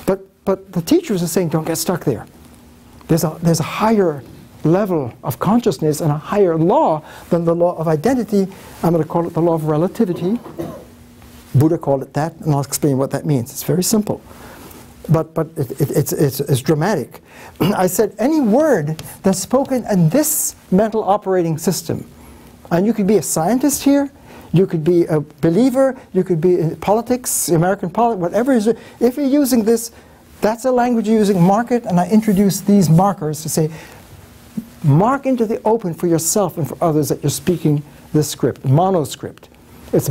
B: But the teachers are saying, don't get stuck there. There's a higher level of consciousness and a higher law than the law of identity. I'm going to call it the law of relativity. Buddha called it that, and I'll explain what that means. It's very simple, but it's dramatic. I said any word that's spoken in this mental operating system, and you could be a scientist here, you could be a believer, you could be in politics, American politics, whatever it is. If you're using this, that's a language you're using, mark it, and I introduce these markers to say, mark into the open for yourself and for others that you're speaking this script, monoscript. It's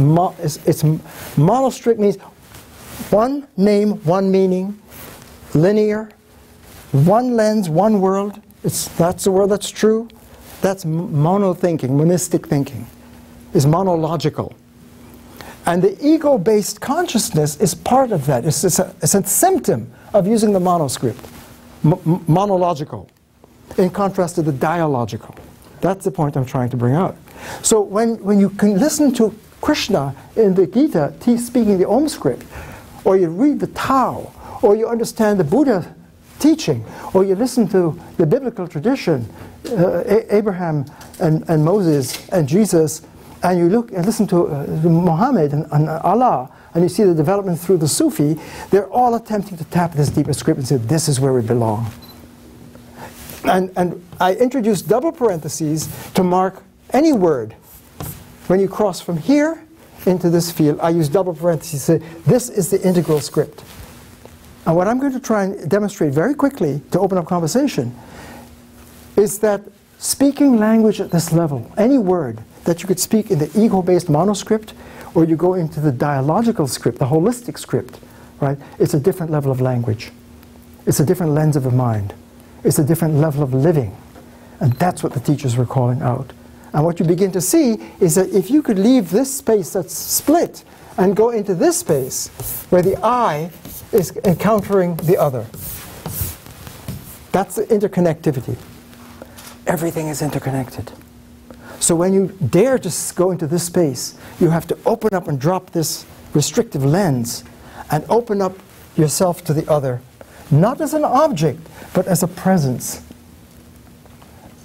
B: monoscript means one name, one meaning, linear, one lens, one world. That's the world that's true. That's mono thinking, monistic thinking. Is monological. And the ego-based consciousness is part of that. It's a symptom of using the monoscript, monological, in contrast to the dialogical. That's the point I'm trying to bring out. So when you can listen to Krishna in the Gita speaking the Om script, or you read the Tao, or you understand the Buddha teaching, or you listen to the biblical tradition, Abraham and Moses and Jesus, and you look and listen to Mohamed and Allah, and you see the development through the Sufi, they're all attempting to tap this deeper script and say, this is where we belong. And I introduced double parentheses to mark any word. When you cross from here into this field, I use double parentheses to say, this is the integral script. And what I'm going to try and demonstrate very quickly to open up conversation is that speaking language at this level, any word that you could speak in the ego-based monoscript, or you go into the dialogical script, the holistic script, right? It's a different level of language. It's a different lens of the mind. It's a different level of living. And that's what the teachers were calling out. And what you begin to see is that if you could leave this space that's split and go into this space where the I is encountering the other, that's the interconnectivity. Everything is interconnected. So when you dare to go into this space, you have to open up and drop this restrictive lens and open up yourself to the other, not as an object, but as a presence.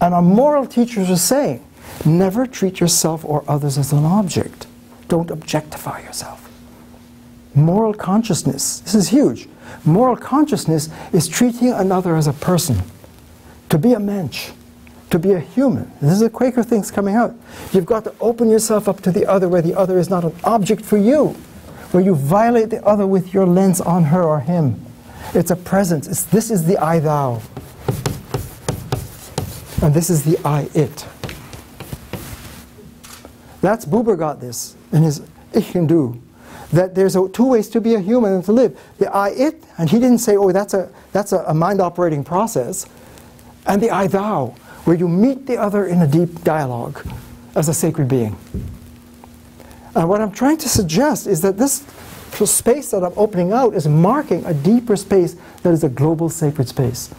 B: And our moral teachers are saying, never treat yourself or others as an object. Don't objectify yourself. Moral consciousness, this is huge. Moral consciousness is treating another as a person, to be a mensch, to be a human. This is the Quaker things coming out. You've got to open yourself up to the other where the other is not an object for you, where you violate the other with your lens on her or him. It's a presence. This is the I-thou. And this is the I-it. That's Buber got this in his Ich and Du. That there's two ways to be a human and to live. The I-it, and he didn't say, oh, that's a mind-operating process. And the I-thou, where you meet the other in a deep dialogue as a sacred being. And what I'm trying to suggest is that this space that I'm opening out is marking a deeper space that is a global sacred space.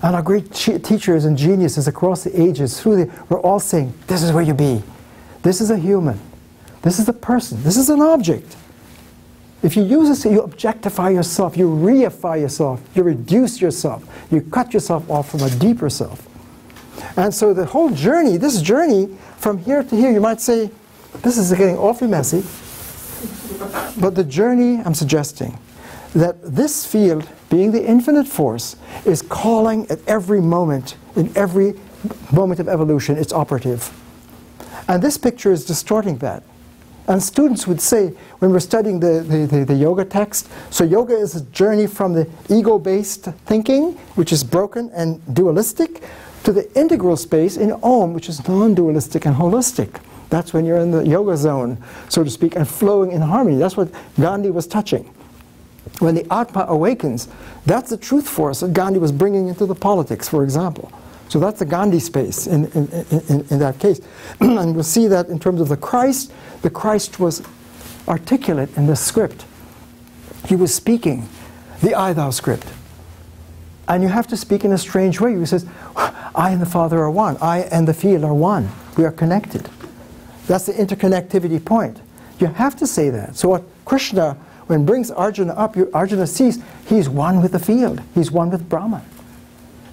B: And our great teachers and geniuses across the ages, were all saying, this is where you be. This is a human. This is a person. This is an object. If you use this, you objectify yourself, you reify yourself, you reduce yourself, you cut yourself off from a deeper self. And so the whole journey, this journey from here to here, you might say, this is getting awfully messy. But the journey, I'm suggesting, that this field, being the infinite force, is calling at every moment, in every moment of evolution, it's operative. And this picture is distorting that. And students would say, when we're studying the yoga text, so yoga is a journey from the ego-based thinking, which is broken and dualistic, to the integral space in Om, which is non-dualistic and holistic. That's when you're in the yoga zone, so to speak, and flowing in harmony. That's what Gandhi was touching. When the Atma awakens, that's the truth force that Gandhi was bringing into the politics, for example. So that's the Gandhi space in that case. And we'll see that in terms of the Christ was articulate in this script. He was speaking the I-thou script. And you have to speak in a strange way. He says, I and the Father are one. I and the field are one. We are connected. That's the interconnectivity point. You have to say that. So what Krishna, when brings Arjuna up, Arjuna sees he's one with the field. He's one with Brahman.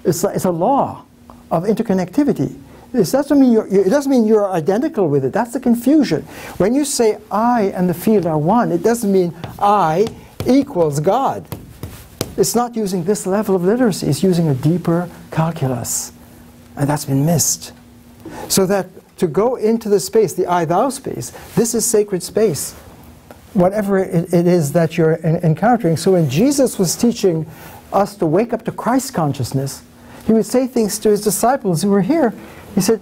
B: It's a law of interconnectivity. It doesn't mean you're identical with it. That's the confusion. When you say I and the field are one, it doesn't mean I equals God. It's not using this level of literacy. It's using a deeper calculus. And that's been missed. So that to go into the space, the I-thou space, this is sacred space. Whatever it is that you're encountering. So when Jesus was teaching us to wake up to Christ consciousness, he would say things to his disciples who were here. He said,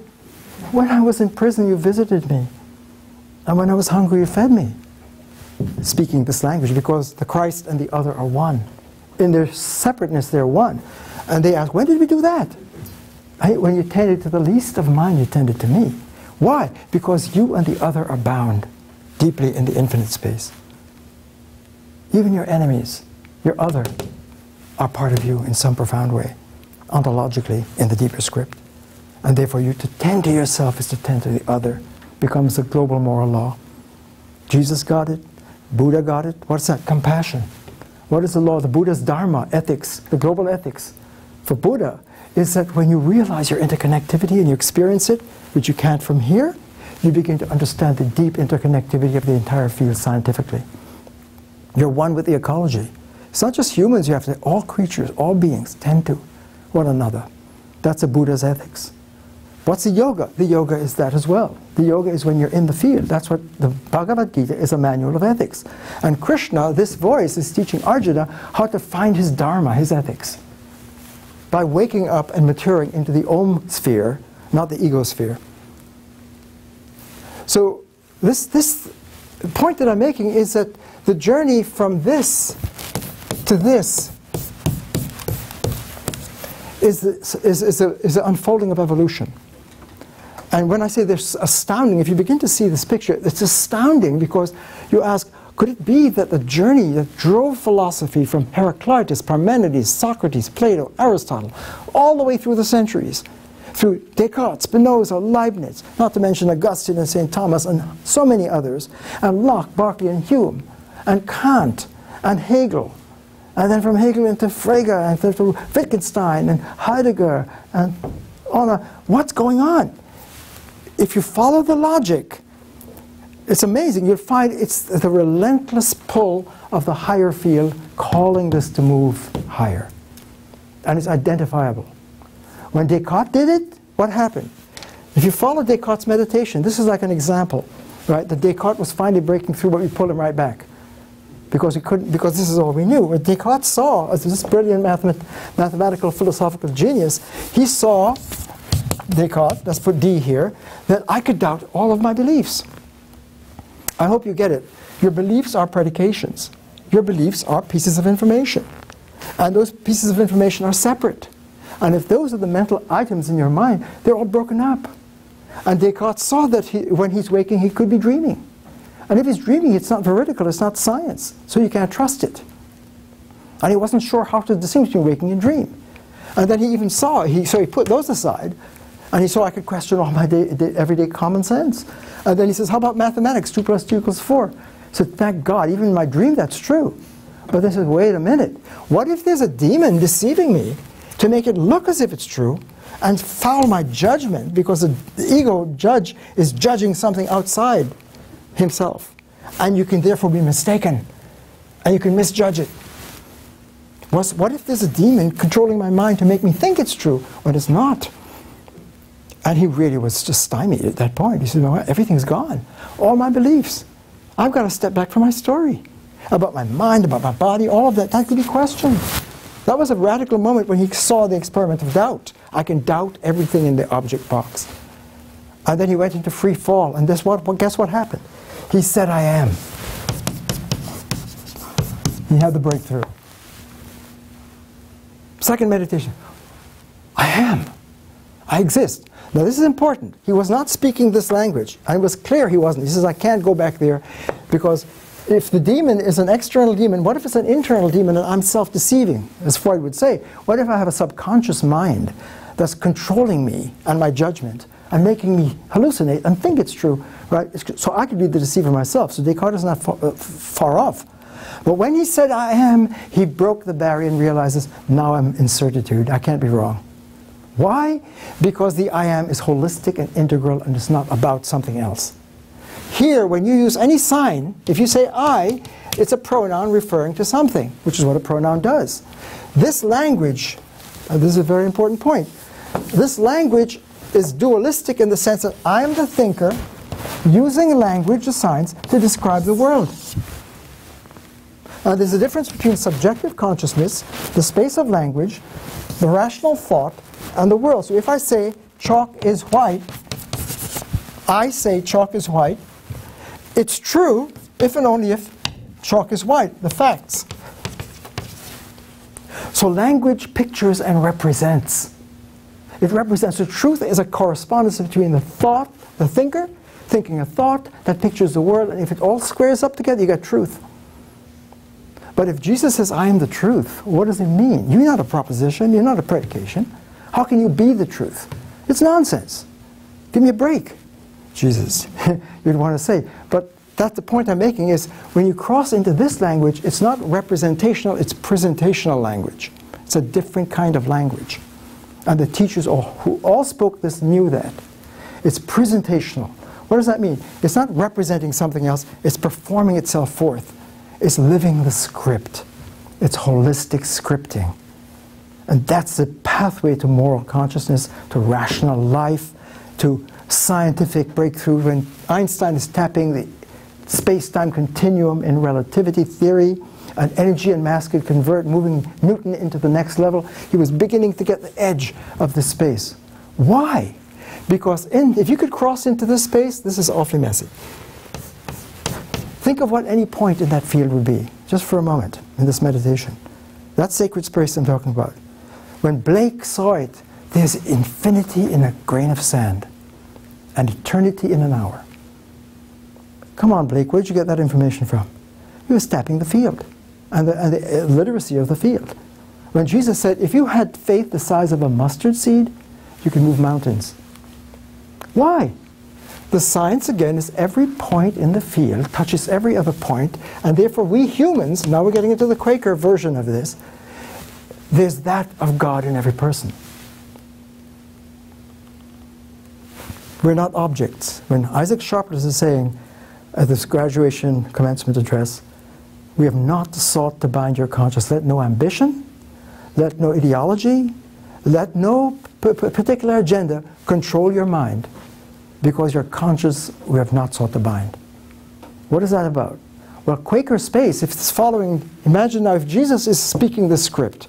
B: when I was in prison, you visited me. And when I was hungry, you fed me. Speaking this language, because the Christ and the other are one. In their separateness, they're one. And they ask, when did we do that? When you tended to the least of mine, you tended to me. Why? Because you and the other are bound deeply in the infinite space. Even your enemies, your other, are part of you in some profound way, ontologically in the deeper script. And therefore you to tend to yourself is to tend to the other, becomes the global moral law. Jesus got it, Buddha got it. What's that? Compassion. What is the law? The Buddha's dharma, ethics, the global ethics. For Buddha, is that when you realize your interconnectivity and you experience it, which you can't from here, you begin to understand the deep interconnectivity of the entire field scientifically. You're one with the ecology. It's not just humans, you have to, all creatures, all beings tend to one another. That's a Buddha's ethics. What's the yoga? The yoga is that as well. The yoga is when you're in the field. That's what the Bhagavad Gita is, a manual of ethics. And Krishna, this voice, is teaching Arjuna how to find his dharma, his ethics, by waking up and maturing into the Om sphere, not the ego sphere. So this point that I'm making is that the journey from this to this is the unfolding of evolution. And when I say this astounding, if you begin to see this picture, it's astounding because you ask, could it be that the journey that drove philosophy from Heraclitus, Parmenides, Socrates, Plato, Aristotle, all the way through the centuries, through Descartes, Spinoza, Leibniz, not to mention Augustine and St. Thomas and so many others, and Locke, Berkeley, and Hume, and Kant, and Hegel, and then from Hegel into Frege, and to Wittgenstein, and Heidegger, and on. What's going on? If you follow the logic, it's amazing. You'll find it's the relentless pull of the higher field calling this to move higher. And it's identifiable. When Descartes did it, what happened? If you follow Descartes' meditation, this is like an example, right? That Descartes was finally breaking through, but we pulled him right back. Because he couldn't, because this is all we knew. What Descartes saw as this brilliant mathematical philosophical genius, he saw, Descartes, let's put D here, that I could doubt all of my beliefs. I hope you get it. Your beliefs are predications. Your beliefs are pieces of information. And those pieces of information are separate. And if those are the mental items in your mind, they're all broken up. And Descartes saw that when he's waking, he could be dreaming. And if he's dreaming, it's not veridical, it's not science. So you can't trust it. And he wasn't sure how to distinguish between waking and dream. And then he even saw, so he put those aside, and he saw I could question all my everyday common sense. And then he says, how about mathematics? 2 + 2 = 4. So thank God, even in my dream that's true. But then he says, wait a minute. What if there's a demon deceiving me to make it look as if it's true and foul my judgment because the ego judge is judging something outside himself. And you can therefore be mistaken. And you can misjudge it. What if there's a demon controlling my mind to make me think it's true when it's not? And he really was just stymied at that point. He said, no, everything's gone. All my beliefs. I've got to step back from my story. About my mind, about my body, all of that could be questioned. That was a radical moment when he saw the experiment of doubt. I can doubt everything in the object box. And then he went into free fall. And guess what happened? He said, I am. He had the breakthrough. Second meditation. I am. I exist. Now this is important. He was not speaking this language. And it was clear he wasn't. He says, I can't go back there because if the demon is an external demon, what if it's an internal demon and I'm self-deceiving, as Freud would say? What if I have a subconscious mind that's controlling me and my judgment and making me hallucinate and think it's true, right? So I could be the deceiver myself. So Descartes is not far off. But when he said, I am, he broke the barrier and realizes, now I'm in certitude. I can't be wrong. Why? Because the I am is holistic and integral and it's not about something else. Here, when you use any sign, if you say I, it's a pronoun referring to something, which is what a pronoun does. This language, and this is a very important point, this language is dualistic in the sense that I am the thinker using language of signs to describe the world. There's a difference between subjective consciousness, the space of language, the rational thought, and the world. So if I say chalk is white, I say chalk is white, it's true if and only if chalk is white, the facts. So language pictures and represents. It represents the truth is a correspondence between the thought, the thinker thinking a thought, that picture is the world, and if it all squares up together, you got truth. But if Jesus says, I am the truth, what does it mean? You're not a proposition, you're not a predication. How can you be the truth? It's nonsense. Give me a break, Jesus, you'd want to say. But that's the point I'm making, is when you cross into this language, it's not representational, it's presentational language. It's a different kind of language. And the teachers who all spoke this knew that. It's presentational. What does that mean? It's not representing something else, it's performing itself forth. It's living the script. It's holistic scripting. And that's the pathway to moral consciousness, to rational life, to scientific breakthrough. When Einstein is tapping the space-time continuum in relativity theory, and energy and mass could convert, moving Newton into the next level, he was beginning to get the edge of the space. Why? Because if you could cross into this space, this is awfully messy. Think of what any point in that field would be, just for a moment, in this meditation. That sacred space I'm talking about. When Blake saw it, there's infinity in a grain of sand, and eternity in an hour. Come on, Blake, where did you get that information from? He was tapping the field, and the literacy of the field. When Jesus said, if you had faith the size of a mustard seed, you can move mountains. Why? The science, again, is every point in the field touches every other point, and therefore we humans, now we're getting into the Quaker version of this, there's that of God in every person. We're not objects. When Isaac Sharpless is saying at this graduation commencement address, we have not sought to bind your conscience. Let no ambition, let no ideology, let no particular agenda control your mind, because your conscience we have not sought to bind. What is that about? Well, Quaker space, if it's following, imagine now if Jesus is speaking the script,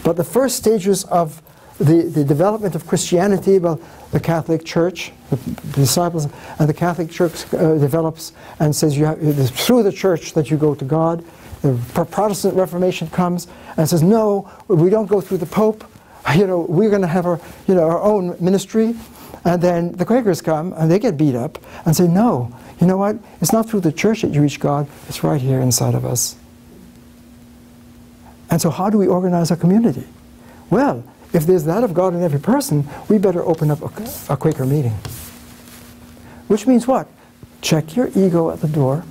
B: but the first stages of the development of Christianity, well, the Catholic Church, the disciples, and the Catholic Church develops and says it's through the church that you go to God. The Protestant Reformation comes and says, no, we don't go through the Pope. We're going to have our own ministry. And then the Quakers come and they get beat up and say, no, you know what? It's not through the church that you reach God. It's right here inside of us. And so how do we organize our community? Well, if there's that of God in every person, we better open up a Quaker meeting. Which means what? Check your ego at the door,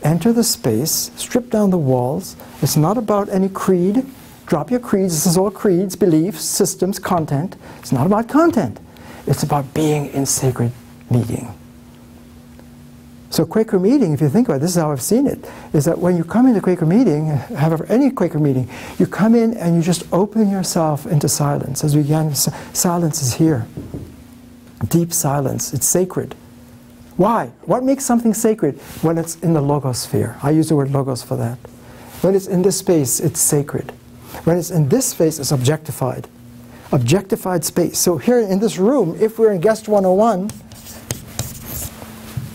B: enter the space, strip down the walls. It's not about any creed. Drop your creeds. This is all creeds, beliefs, systems, content. It's not about content. It's about being in sacred meeting. So Quaker meeting, if you think about it, this is how I've seen it, is that when you come into Quaker meeting, however, any Quaker meeting, you come in and you just open yourself into silence. As we began, silence is here. Deep silence. It's sacred. Why? What makes something sacred? When it's in the logosphere. I use the word logos for that. When it's in this space, it's sacred. When it's in this space, it's objectified. Objectified space. So here in this room, if we're in Guest 101,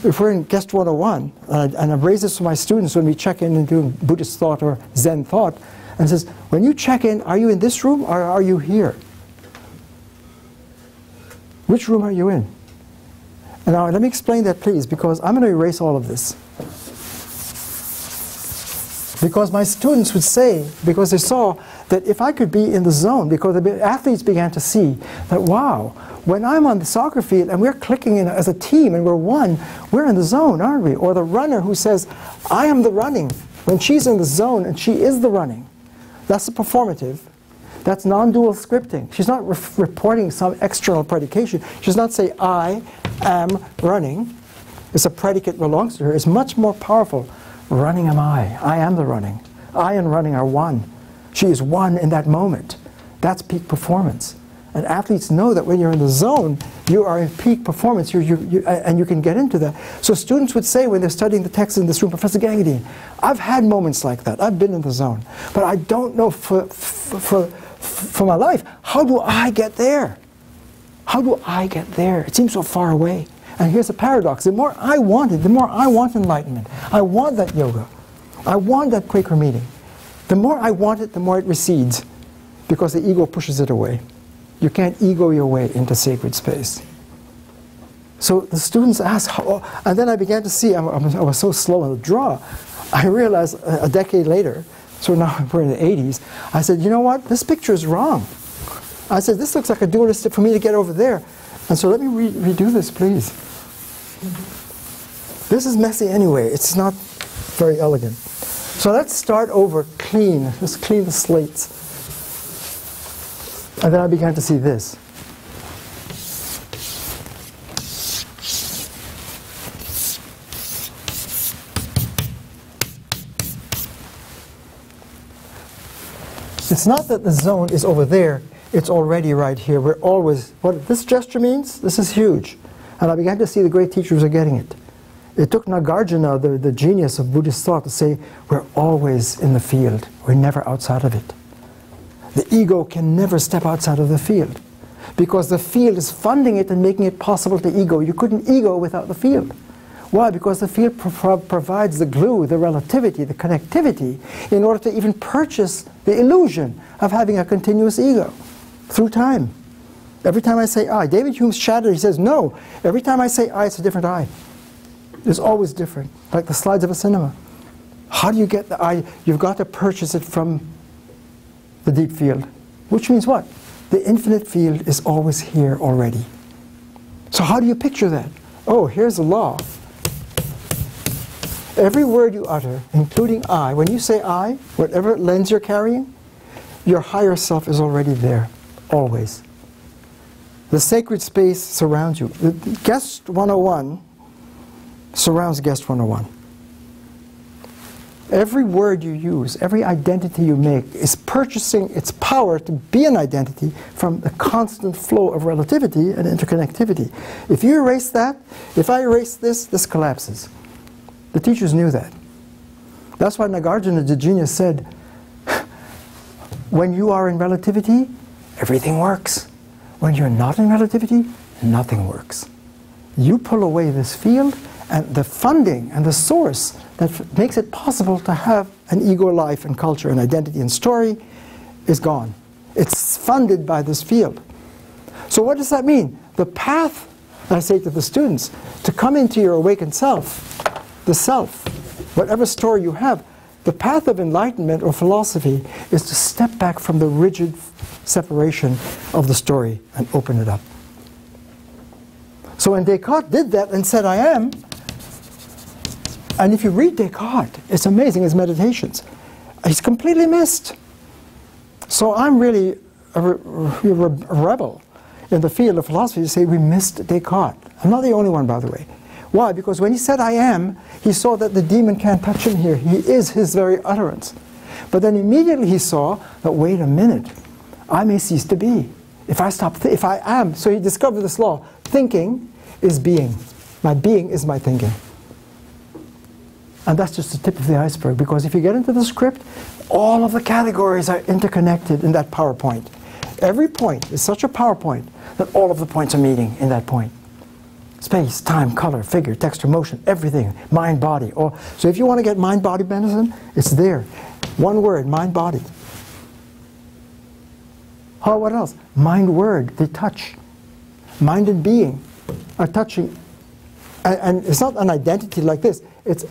B: and I've raised this for my students when we check in and do Buddhist thought or Zen thought, and says, when you check in, are you in this room or are you here? Which room are you in? And now let me explain that, please, because I'm going to erase all of this. Because my students would say, because they saw that if I could be in the zone, because the athletes began to see that, wow, when I'm on the soccer field and we're clicking in as a team and we're one, we're in the zone, aren't we? Or the runner who says, I am the running, when she's in the zone and she is the running. That's the performative. That's non-dual scripting. She's not reporting some external predication. She does not say, I am running. It's a predicate belongs to her. It's much more powerful. Running am I am the running. I and running are one. She is one in that moment. That's peak performance. And athletes know that when you're in the zone, you are in peak performance, and you can get into that. So students would say when they're studying the text in this room, Professor Gangadine, I've had moments like that. I've been in the zone. But I don't know for my life, how do I get there? How do I get there? It seems so far away. And here's the paradox. The more I want it, the more I want enlightenment. I want that yoga. I want that Quaker meeting. The more I want it, the more it recedes, because the ego pushes it away. You can't ego your way into sacred space. So the students asked, and then I began to see, I was so slow in the draw, I realized a decade later, so now we're in the 80s, I said, you know what, this picture is wrong. I said, this looks like a dualistic for me to get over there. And so let me redo this, please. This is messy anyway, it's not very elegant. So let's start over clean, let's clean the slates. And then I began to see this. It's not that the zone is over there, it's already right here. We're always, what this gesture means, this is huge. And I began to see the great teachers are getting it. It took Nagarjuna, the genius of Buddhist thought, to say, we're always in the field, we're never outside of it. The ego can never step outside of the field, because the field is funding it and making it possible to ego. You couldn't ego without the field. Why? Because the field provides the glue, the relativity, the connectivity, in order to even purchase the illusion of having a continuous ego through time. Every time I say I, David Hume's shadow, he says, no, every time I say I, it's a different I. It's always different, like the slides of a cinema. How do you get the I? You've got to purchase it from the deep field, which means what? The infinite field is always here already. So how do you picture that? Oh, here's a law. Every word you utter, including I, when you say I, whatever lens you're carrying, your higher self is already there, always. The sacred space surrounds you. The Guest 101 surrounds Guest 101. Every word you use, every identity you make is purchasing its power to be an identity from the constant flow of relativity and interconnectivity. If you erase that, if I erase this, this collapses. The teachers knew that. That's why Nagarjuna, the genius, said, when you are in relativity, everything works. When you're not in relativity, nothing works. You pull away this field, and the funding and the source that makes it possible to have an ego life and culture and identity and story is gone. It's funded by this field. So what does that mean? The path, I say to the students, to come into your awakened self, the self, whatever story you have, the path of enlightenment or philosophy is to step back from the rigid separation of the story and open it up. So when Descartes did that and said, I am, and if you read Descartes, it's amazing, his meditations, he's completely missed. So I'm really a rebel in the field of philosophy to say we missed Descartes. I'm not the only one, by the way. Why? Because when he said I am, he saw that the demon can't touch him here. He is his very utterance. But then immediately he saw that, wait a minute, I may cease to be. If I stop, if I am, so he discovered this law. Thinking is being. My being is my thinking. And that's just the tip of the iceberg, because if you get into the script, all of the categories are interconnected in that PowerPoint. Every point is such a PowerPoint that all of the points are meeting in that point. Space, time, color, figure, texture, motion, everything, mind, body. So if you want to get mind-body medicine, it's there. One word, mind-body. Oh, what else? Mind-word, they touch. Mind and being are touching. And it's not an identity like this. It's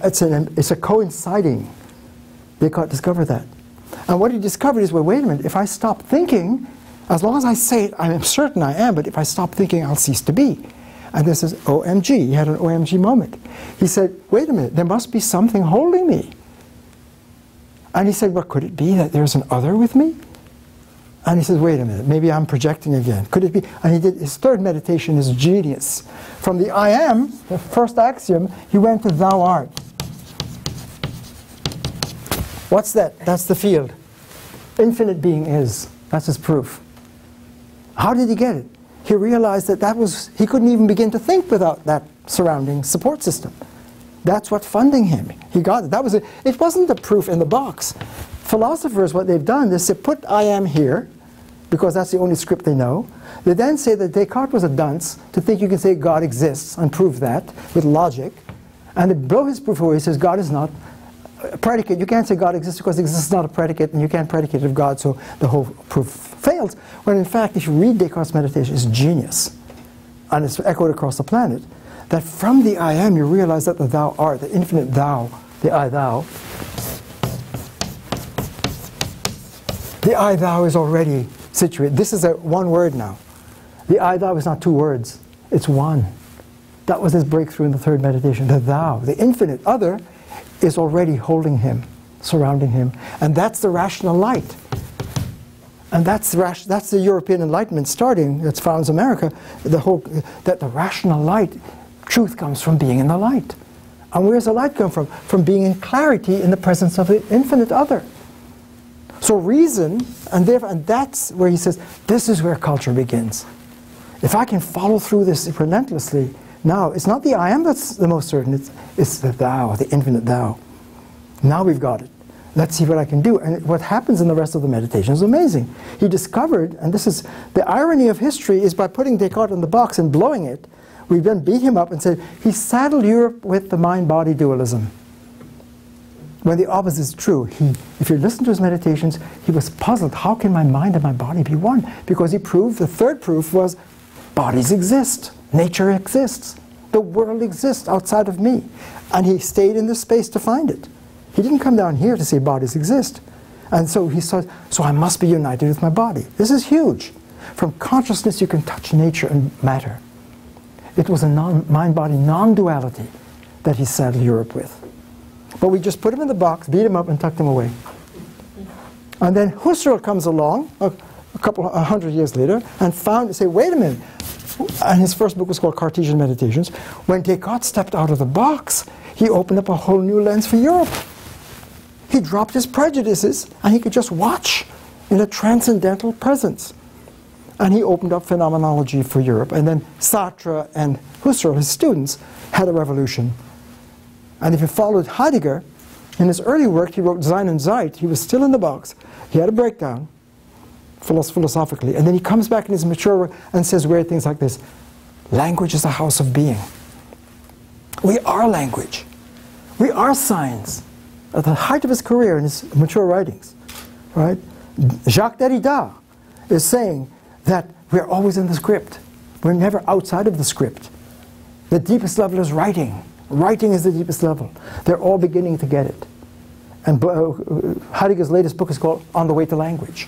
B: a coinciding. Descartes discovered that. And what he discovered is, well, wait a minute, if I stop thinking, as long as I say it, I'm certain I am, but if I stop thinking, I'll cease to be. And this is OMG. He had an OMG moment. He said, wait a minute, there must be something holding me. And he said, well, could it be that there's an other with me? And he says, wait a minute, maybe I'm projecting again. Could it be? And he did his third meditation is genius. From the I am, the first axiom, he went to thou art. What's that? That's the field. Infinite being is. That's his proof. How did he get it? He realized that he couldn't even begin to think without that surrounding support system. That's what funding him. He got it. It wasn't the proof in the box. Philosophers, what they've done is to put I am here, because that's the only script they know. They then say that Descartes was a dunce to think you can say God exists and prove that with logic. And they blow his proof away. He says God is not a predicate. You can't say God exists because exists is not a predicate, and you can't predicate of God, so the whole proof fails. When in fact, if you read Descartes' meditation, it's genius. and it's echoed across the planet, that from the I am you realize that the thou art, the infinite thou, the I thou, the I thou is already situated. This is one word now. The I thou is not two words, it's one. That was his breakthrough in the third meditation. The thou, the infinite other, is already holding him, surrounding him. And that's the rational light. And that's the European Enlightenment starting, that's found in America, that the rational light, truth comes from being in the light. And where does the light come from? From being in clarity in the presence of the infinite other. So reason, and that's where he says, this is where culture begins. If I can follow through this relentlessly, now it's not the I am that's the most certain, it's the thou, the infinite thou. Now we've got it. Let's see what I can do. And what happens in the rest of the meditation is amazing. He discovered, and this is the irony of history, is by putting Descartes in the box and blowing it, we then beat him up and said, he saddled Europe with the mind-body dualism. When the opposite is true. If you listen to his meditations, he was puzzled. How can my mind and my body be one? Because he proved, the third proof was, bodies exist. Nature exists. The world exists outside of me. And he stayed in this space to find it. He didn't come down here to say bodies exist. And so he said, so I must be united with my body. This is huge. From consciousness you can touch nature and matter. It was a mind-body non-duality that he saddled Europe with. But we just put him in the box, beat him up, and tucked him away. And then Husserl comes along a couple 100 years later and say, wait a minute. And his first book was called Cartesian Meditations. When Descartes stepped out of the box, he opened up a whole new lens for Europe. He dropped his prejudices, and he could just watch in a transcendental presence. And he opened up phenomenology for Europe. And then Sartre and Husserl, his students, had a revolution. And if you followed Heidegger, in his early work, he wrote Sein und Zeit. He was still in the box. He had a breakdown, philosophically. And then he comes back in his mature work and says weird things like this. Language is a house of being. We are language. We are science. At the height of his career in his mature writings, right? Jacques Derrida is saying that we're always in the script. We're never outside of the script. The deepest level is writing. Writing is the deepest level. They're all beginning to get it. And Heidegger's latest book is called On the Way to Language.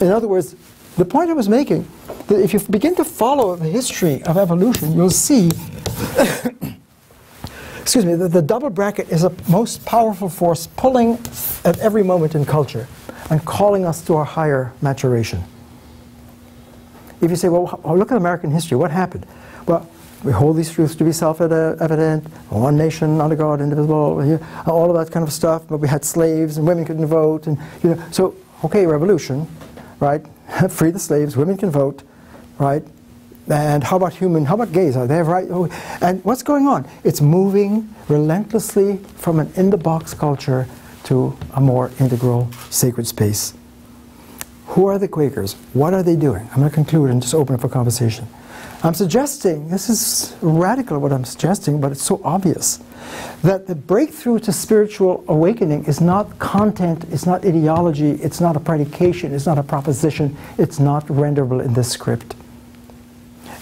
B: In other words, the point I was making, that if you begin to follow the history of evolution, you'll see excuse me, the double bracket is a most powerful force pulling at every moment in culture and calling us to our higher maturation. If you say, well, look at American history, what happened? Well, we hold these truths to be self-evident, one nation under God, indivisible, all of that kind of stuff, but we had slaves and women couldn't vote, and so, okay, revolution, right? Free the slaves, women can vote, right? And how about gays? They have right? And what's going on? It's moving relentlessly from an in-the-box culture to a more integral sacred space. Who are the Quakers? What are they doing? I'm going to conclude and just open up a conversation. I'm suggesting, this is radical what I'm suggesting, but it's so obvious, that the breakthrough to spiritual awakening is not content, it's not ideology, it's not a predication, it's not a proposition, it's not renderable in this script.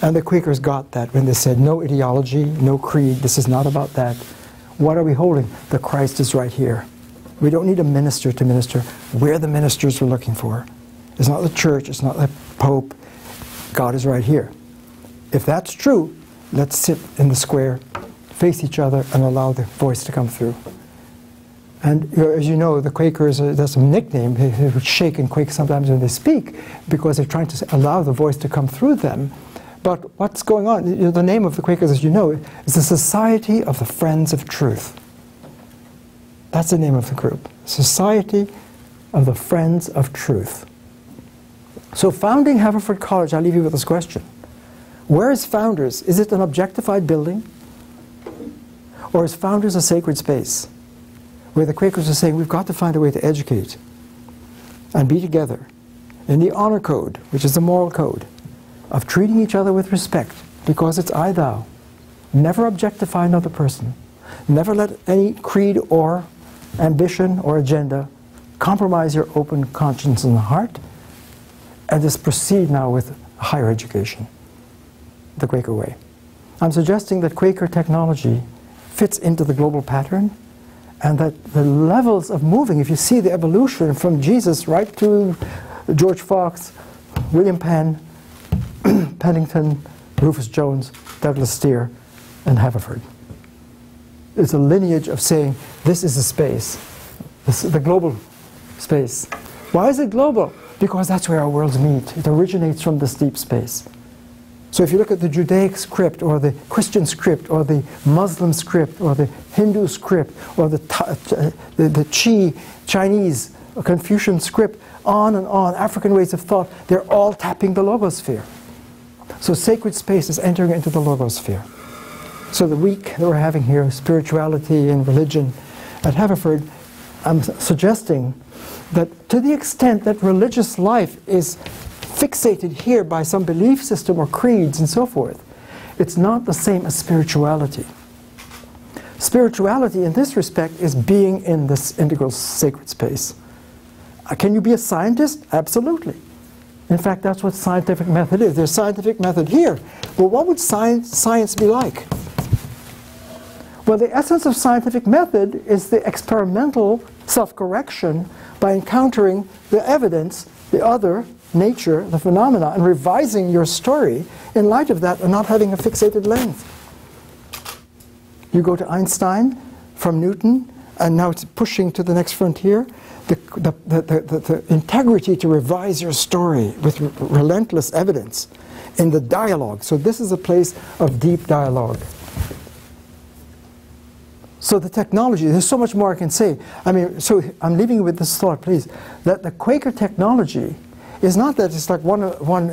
B: And the Quakers got that when they said, no ideology, no creed, this is not about that. What are we holding? The Christ is right here. We don't need a minister to minister. We're the ministers we're looking for. It's not the church, it's not the Pope. God is right here. If that's true, let's sit in the square, face each other, and allow the voice to come through. And as you know, the Quakers, there's a nickname, they shake and quake sometimes when they speak, because they're trying to allow the voice to come through them. But what's going on? The name of the Quakers, as you know, is the Society of the Friends of Truth. That's the name of the group. Society of the Friends of Truth. So founding Haverford College, I'll leave you with this question. Where is Founders? Is it an objectified building? Or is Founders a sacred space? Where the Quakers are saying, we've got to find a way to educate and be together in the honor code, which is the moral code, of treating each other with respect, because it's I, thou. Never objectify another person. Never let any creed or ambition or agenda compromise your open conscience and heart, and just proceed now with higher education. the Quaker way. I'm suggesting that Quaker technology fits into the global pattern, and that the levels of moving, if you see the evolution from Jesus right to George Fox, William Penn, Pennington, Rufus Jones, Douglas Steere, and Haverford. It's a lineage of saying, this is the space, this is the global space. Why is it global? Because that's where our worlds meet. It originates from this deep space. So if you look at the Judaic script, or the Christian script, or the Muslim script, or the Hindu script, or the Chinese, Confucian script, on and on, African ways of thought, they're all tapping the logosphere. So sacred space is entering into the logosphere. So the week that we're having here, spirituality and religion at Haverford, I'm suggesting that to the extent that religious life is fixated here by some belief system or creeds and so forth, it's not the same as spirituality. Spirituality in this respect is being in this integral sacred space. Can you be a scientist? Absolutely. In fact, that's what scientific method is. There's scientific method here. Well, what would science be like? Well, the essence of scientific method is the experimental self-correction by encountering the evidence, the other, nature, the phenomena, and revising your story in light of that and not having a fixated lens. You go to Einstein from Newton, and now it's pushing to the next frontier. The integrity to revise your story with relentless evidence in the dialogue. So this is a place of deep dialogue. So the technology, there's so much more I can say. I mean, so I'm leaving you with this thought, please, that the Quaker technology is not that it's like one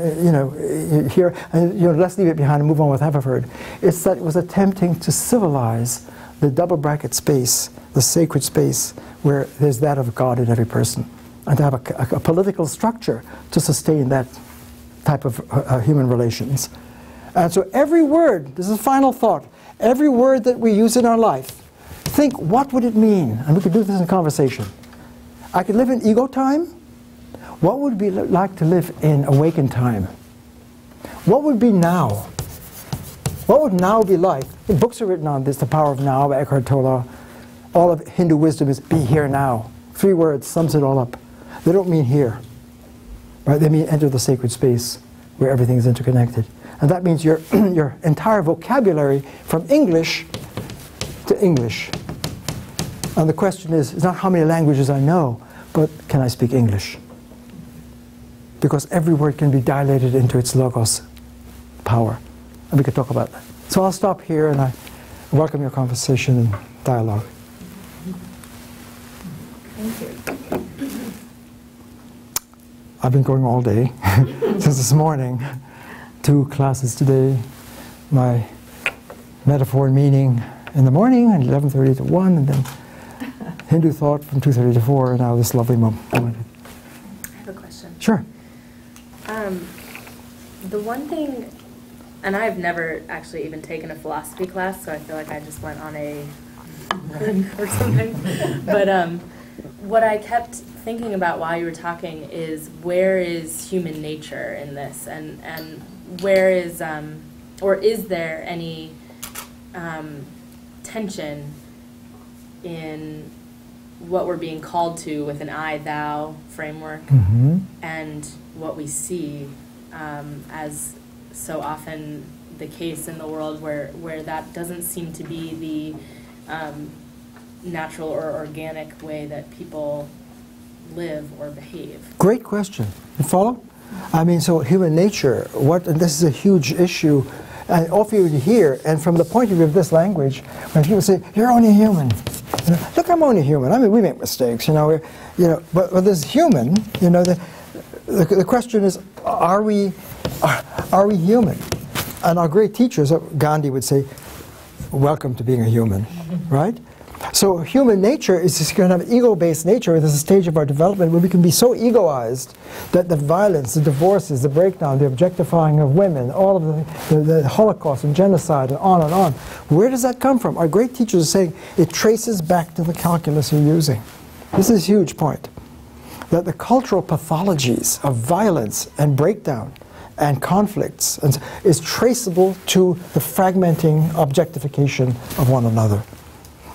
B: here, and let's leave it behind and move on with Haverford. It's that it was attempting to civilize the double bracket space, the sacred space, where there's that of God in every person, and to have a political structure to sustain that type of human relations. And so every word, this is a final thought, every word that we use in our life, think, what would it mean? And we could do this in conversation. I could live in ego time. What would it be like to live in awakened time? What would be now? What would now be like? The books are written on this, The Power of Now by Eckhart Tolle. All of Hindu wisdom is be here now. 3 words sums it all up. They don't mean here. Right? They mean enter the sacred space where everything is interconnected. And that means your entire vocabulary from English to English. And the question is, it's not how many languages I know, but can I speak English? Because every word can be dilated into its logos power. And we could talk about that. So I'll stop here, and I welcome your conversation and dialogue.
A: Thank you.
B: I've been going all day, since this morning. 2 classes today. My metaphor and meaning in the morning, and 11:30 to 1, and then Hindu thought from 2:30 to 4, and now this lovely moment.
A: I have a question.
B: Sure.
A: The one thing, and I've never actually even taken a philosophy class, so I feel like I just went on a run or something. But what I kept thinking about while you were talking is, where is human nature in this, and where is, or is there any tension in what we're being called to with an I-thou framework, and what we see as so often the case in the world, where that doesn't seem to be the natural or organic way that people live or behave.
B: Great question. You follow? I mean, so human nature, and this is a huge issue, and often you hear, and from the point of view of this language, when people say, you're only human. Look, I'm only human. I mean, we make mistakes, but this human, the question is, are we human? And our great teachers, Gandhi would say, welcome to being a human, right? So human nature is just going to have an ego-based nature. There's a stage of our development where we can be so egoized that the violence, the divorces, the breakdown, the objectifying of women, all of the Holocaust and genocide, and on and on. Where does that come from? Our great teachers are saying it traces back to the calculus you're using. This is a huge point. That the cultural pathologies of violence and breakdown and conflicts and is traceable to the fragmenting objectification of one another.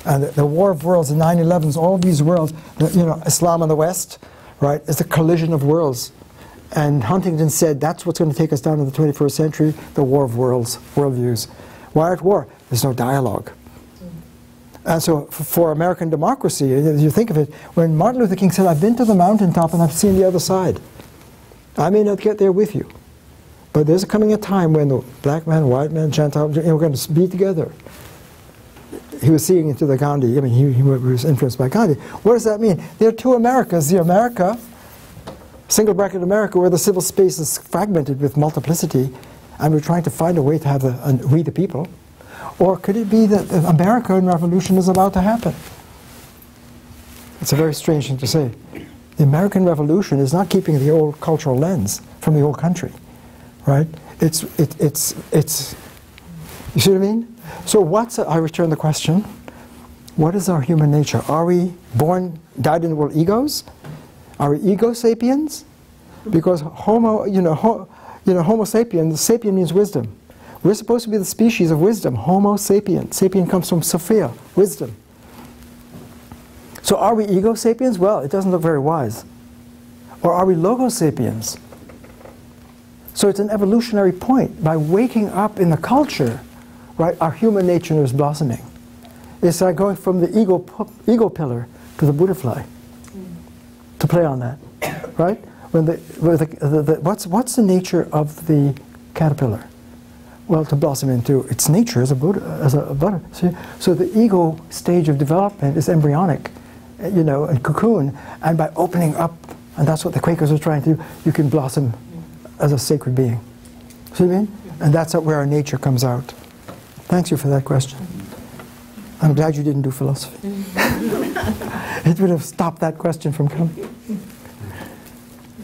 B: And the war of worlds, the 9/11s, all these worlds, Islam in the West, right, is a collision of worlds. And Huntington said that's what's going to take us down in the 21st century, the war of worlds, worldviews. Why at war? There's no dialogue. And so for American democracy, you think of it, when Martin Luther King said, I've been to the mountaintop and I've seen the other side. I may not get there with you, but there's coming a time when the black man, white man, Gentile, we're going to be together. He was seeing into the Gandhi, I mean, he was influenced by Gandhi. What does that mean? There are two Americas, the America, single bracket America, where the civil space is fragmented with multiplicity, and we're trying to find a way to have we the people. Or could it be that the American Revolution is about to happen? It's a very strange thing to say. The American Revolution is not keeping the old cultural lens from the old country, right? It's you see what I mean? So I return the question, what is our human nature? Are we born, died in the world egos? Are we ego sapiens? Because homo sapien, sapien means wisdom. We're supposed to be the species of wisdom, Homo sapien. Sapien comes from Sophia, wisdom. So are we ego sapiens? Well, it doesn't look very wise. Or are we logo sapiens? So it's an evolutionary point. By waking up in the culture, right, our human nature is blossoming. It's like going from the ego pillar to the Buddha fly. To play on that, right? What's the nature of the caterpillar? Well, to blossom into its nature as a Buddha, as a butter. So the ego stage of development is embryonic, a cocoon, and by opening up, and that's what the Quakers are trying to do, you can blossom as a sacred being. See what I mean? And that's where our nature comes out. Thanks you for that question. I'm glad you didn't do philosophy. It would have stopped that question from coming.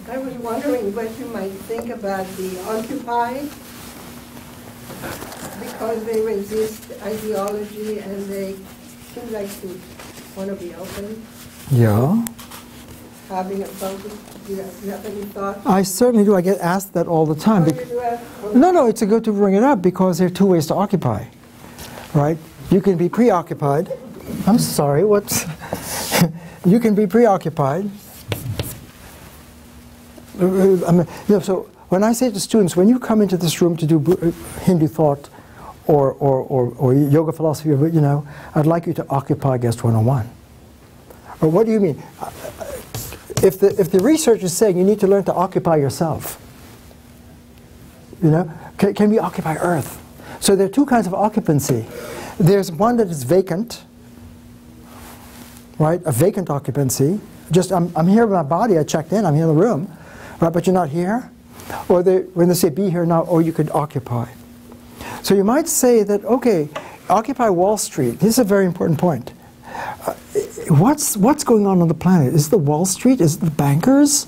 C: I was wondering what you might think about the occupied, because they resist ideology and they seem like to want to be open.
B: Yeah.
C: Having a focus. Do you have any thoughts?
B: I certainly do. I get asked that all the time. No, it's good to bring it up because there are two ways to occupy, right? You can be preoccupied. I'm sorry, what's... You can be preoccupied. So when I say to students, when you come into this room to do Hindu thought or yoga philosophy, I'd like you to occupy guest 101. Or what do you mean? If the research is saying you need to learn to occupy yourself, can we occupy Earth? So there are two kinds of occupancy. There's one that is vacant, right? A vacant occupancy. Just I'm here with my body. I checked in. I'm here in the room, right? But you're not here. Or when they say be here now, or you could occupy. So you might say that okay, occupy Wall Street. This is a very important point. What's going on the planet? Is it the Wall Street? Is it the bankers?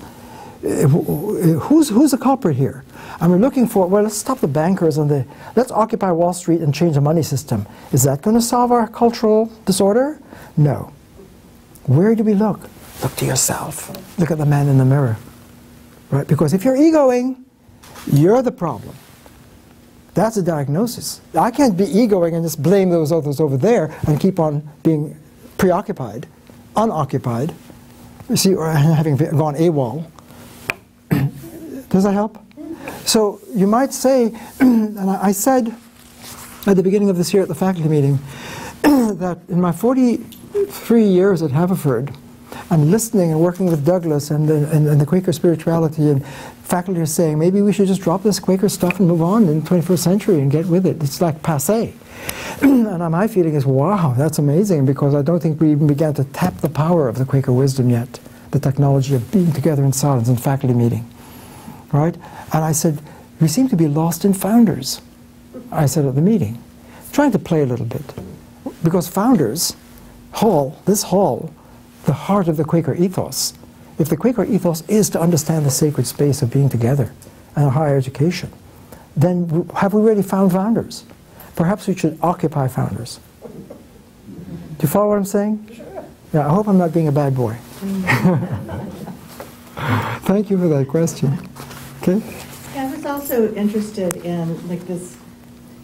B: Who's the culprit here? And we're looking for, well, let's stop the bankers and let's occupy Wall Street and change the money system. Is that going to solve our cultural disorder? No. Where do we look? Look to yourself. Look at the man in the mirror. Right? Because if you're egoing, you're the problem. That's a diagnosis. I can't be egoing and just blame those others over there and keep on being preoccupied, unoccupied, you see, or having gone AWOL. Does that help? So you might say, and I said at the beginning of this year at the faculty meeting, that in my 43 years at Haverford, I'm listening and working with Douglas and the Quaker spirituality, and faculty are saying, maybe we should just drop this Quaker stuff and move on in the 21st century and get with it. It's like passé. And my feeling is, wow, that's amazing, because I don't think we even began to tap the power of the Quaker wisdom yet, the technology of being together in silence in faculty meeting. Right? And I said, we seem to be lost in founders. I said at the meeting, trying to play a little bit. Because founders, this hall, the heart of the Quaker ethos. If the Quaker ethos is to understand the sacred space of being together and higher education, then have we really found founders? Perhaps we should occupy founders. Do you follow what I'm saying?
C: Sure.
B: Yeah, I hope I'm not being a bad boy. Thank you for that question. Okay?
D: Yeah, I was was also interested in like this,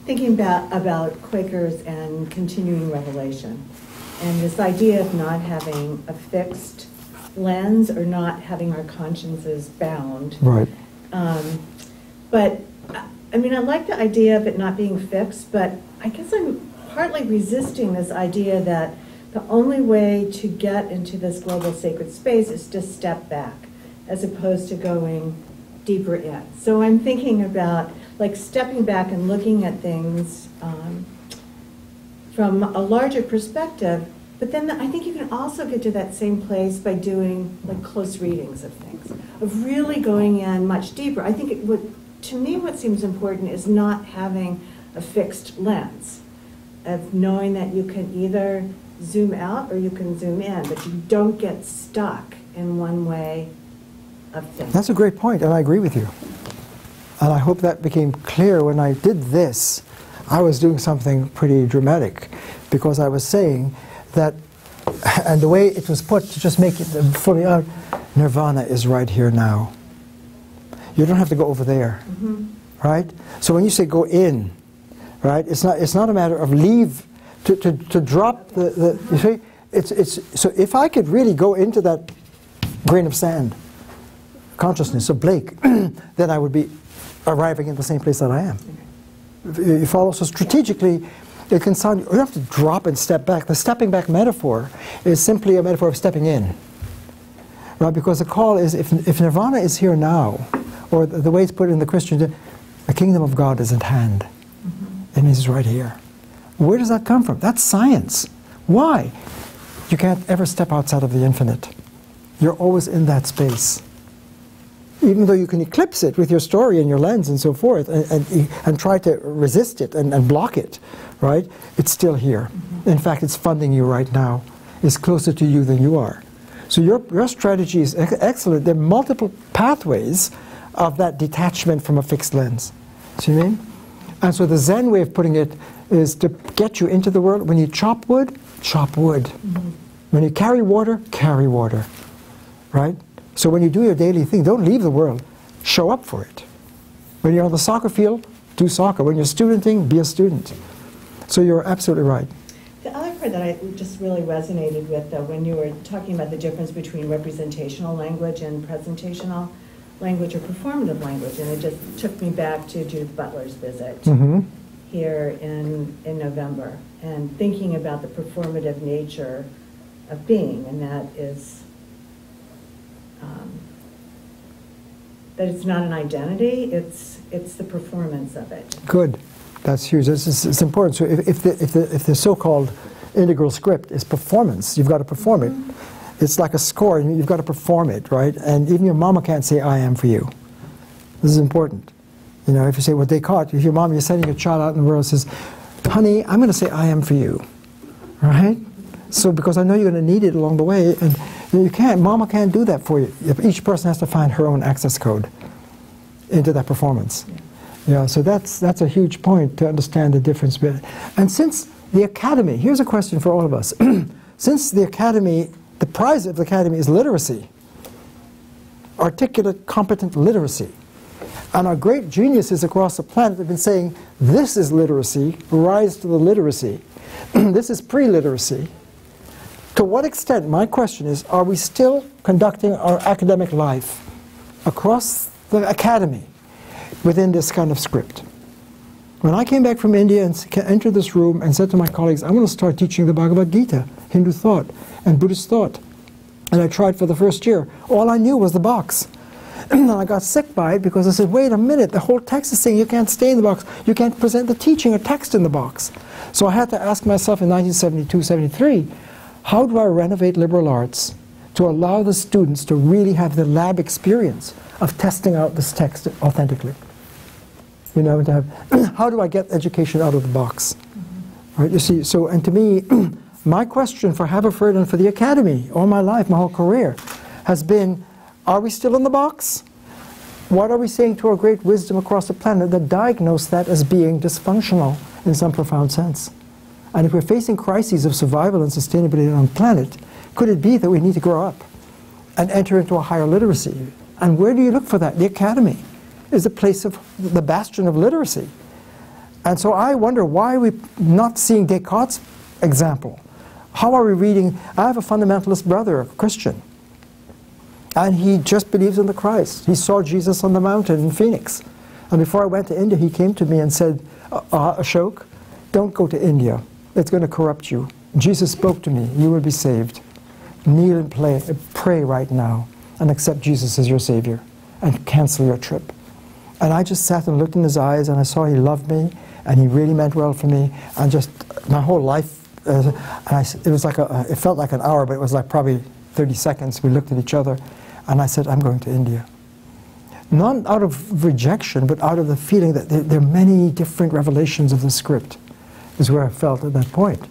D: thinking about Quakers and continuing revelation, and this idea of not having a fixed lens or not having our consciences bound.
B: Right.
D: But I mean, I like the idea of it not being fixed, but I guess I'm partly resisting this idea that the only way to get into this global sacred space is to step back, as opposed to going deeper in. So I'm thinking about like stepping back and looking at things from a larger perspective, but then I think you can also get to that same place by doing like close readings of things, of really going in much deeper. I think to me what seems important is not having a fixed lens, of knowing that you can either zoom out or you can zoom in, but you don't get stuck in one way of things.
B: That's a great point, and I agree with you. And I hope that became clear when I did this. I was doing something pretty dramatic, because I was saying that, and the way it was put, to just make it fully out, nirvana is right here now. You don't have to go over there, right? So when you say go in, right, it's not a matter of leave, to drop the you see, so if I could really go into that grain of sand consciousness of Blake, then I would be arriving in the same place that I am. You follow? So strategically, it can sound, you have to drop and step back. The stepping back metaphor is simply a metaphor of stepping in, right? Because the call is, if nirvana is here now, or the way it's put in the Christian, the kingdom of God is at hand, and it's right here. Where does that come from? That's science. Why? You can't ever step outside of the infinite. You're always in that space. Even though you can eclipse it with your story and your lens and so forth, and try to resist it and block it, right? It's still here. In fact, it's funding you right now. It's closer to you than you are. So your strategy is excellent. There are multiple pathways of that detachment from a fixed lens. See what I mean? And so the Zen way of putting it is to get you into the world. When you chop wood, chop wood. When you carry water, right? So when you do your daily thing, don't leave the world. Show up for it. When you're on the soccer field, do soccer. When you're studenting, be a student. So you're absolutely right.
D: The other part that I just really resonated with, though, when you were talking about the difference between representational language and presentational language or performative language, and it just took me back to Judith Butler's visit here in November, and thinking about the performative nature of being, and that is that it's not an identity, it's the performance of it.
B: Good. That's huge. It's important. So if the so-called integral script is performance, you've got to perform it. It's like a score, and you've got to perform it, right? And even your mama can't say, I am for you. This is important. You know, if you say, well, Descartes, if your mom, you're sending your child out in the world, says, honey, I'm going to say, I am for you, right? So, because I know you're going to need it along the way, and you can't, mama can't do that for you. Each person has to find her own access code into that performance. Yeah, so that's a huge point to understand the difference. And since the academy, here's a question for all of us. Since the academy, the prize of the academy is literacy, articulate, competent literacy. And our great geniuses across the planet have been saying, this is literacy, rise to the literacy. This is pre-literacy. To what extent, my question is, are we still conducting our academic life across the academy within this kind of script? When I came back from India and entered this room and said to my colleagues, I'm going to start teaching the Bhagavad Gita, Hindu thought, and Buddhist thought. And I tried for the first year. All I knew was the box. And I got sick by it because I said, wait a minute, the whole text is saying you can't stay in the box. You can't present the teaching or text in the box. So I had to ask myself in 1972-73, how do I renovate liberal arts to allow the students to really have the lab experience of testing out this text authentically? You know, to have, how do I get education out of the box? Right? You see, so, and to me, my question for Haverford and for the Academy, all my life, my whole career, has been, are we still in the box? What are we saying to our great wisdom across the planet that diagnose that as being dysfunctional in some profound sense? And if we're facing crises of survival and sustainability on the planet, could it be that we need to grow up and enter into a higher literacy? And where do you look for that? The Academy. is the place of the bastion of literacy. And so I wonder, why are we not seeing Descartes' example? How are we reading? I have a fundamentalist brother, a Christian, and he just believes in the Christ. He saw Jesus on the mountain in Phoenix. And before I went to India, he came to me and said, Ashok, don't go to India. It's going to corrupt you. Jesus spoke to me. You will be saved. Kneel and pray right now and accept Jesus as your Savior and cancel your trip. And I just sat and looked in his eyes, and I saw he loved me and he really meant well for me. And just my whole life, it was like it felt like an hour, but it was like probably 30 seconds. We looked at each other, and I said, I'm going to India. Not out of rejection, but out of the feeling that there are many different revelations of the script, is where I felt at that point.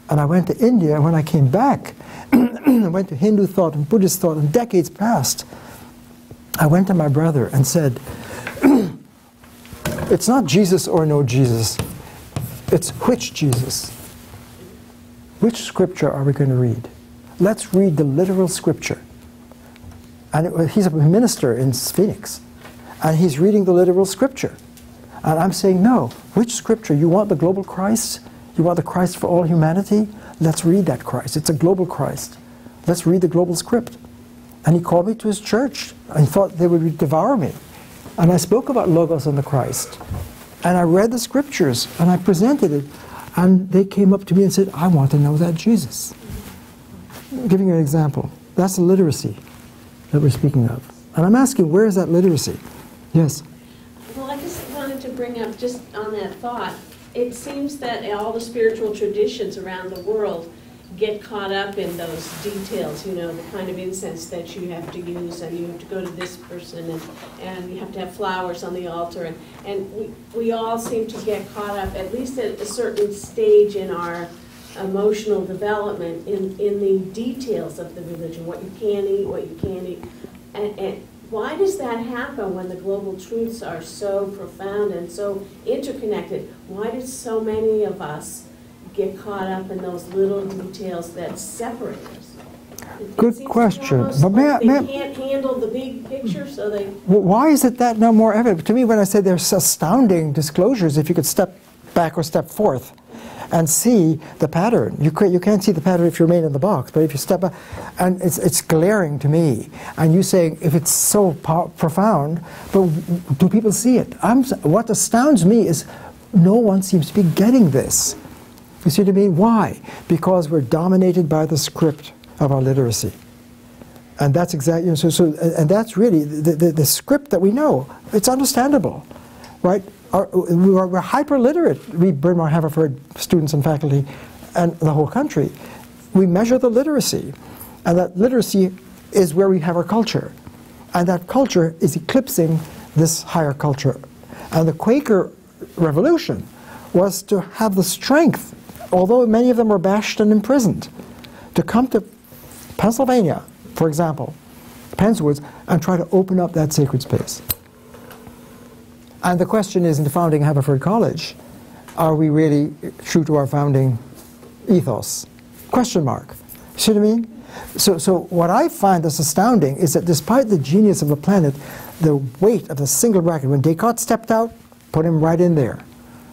B: And I went to India, and when I came back, I went to Hindu thought and Buddhist thought, and decades passed. I went to my brother and said, it's not Jesus or no Jesus. It's which Jesus? Which scripture are we going to read? Let's read the literal scripture. And he's a minister in Phoenix, and he's reading the literal scripture. And I'm saying, no, which scripture? You want the global Christ? You want the Christ for all humanity? Let's read that Christ. It's a global Christ. Let's read the global script. And he called me to his church, and he thought they would devour me. And I spoke about Logos and the Christ. And I read the scriptures, and I presented it. And they came up to me and said, I want to know that Jesus. I'm giving you an example. That's the literacy that we're speaking of. And I'm asking, where is that literacy? Yes?
E: Well, I just wanted to bring up, just on that thought, it seems that all the spiritual traditions around the world get caught up in those details, you know, the kind of incense that you have to use, and you have to go to this person, and you have to have flowers on the altar, and we all seem to get caught up, at least at a certain stage in our emotional development, in the details of the religion, what you can eat, what you can't eat. And why does that happen when the global truths are so profound and so interconnected? Why do so many of us get caught up in those little details that separate us?
B: Good question.
E: But like they can't handle the big picture, so they...
B: Why is it that no more evident? To me, when I say there's astounding disclosures, if you could step back or step forth and see the pattern. You can't see the pattern if you remain in the box, but if you step back, and it's glaring to me. And you saying, if it's so profound, but do people see it? What astounds me is no one seems to be getting this. You see what I mean? Why? Because we're dominated by the script of our literacy. And that's exactly, and that's really the script that we know. It's understandable, right? We're hyper-literate. We, Bryn Mawr Haverford students and faculty, and the whole country. We measure the literacy, and that literacy is where we have our culture. And that culture is eclipsing this higher culture. And the Quaker revolution was to have the strength, although many of them were bashed and imprisoned, to come to Pennsylvania, for example, Pennswoods, and try to open up that sacred space. And the question is, in the founding Haverford College, are we really true to our founding ethos? Question mark. See what I mean? So what I find that's astounding is that despite the genius of the planet, the weight of the single bracket, when Descartes stepped out, put him right in there,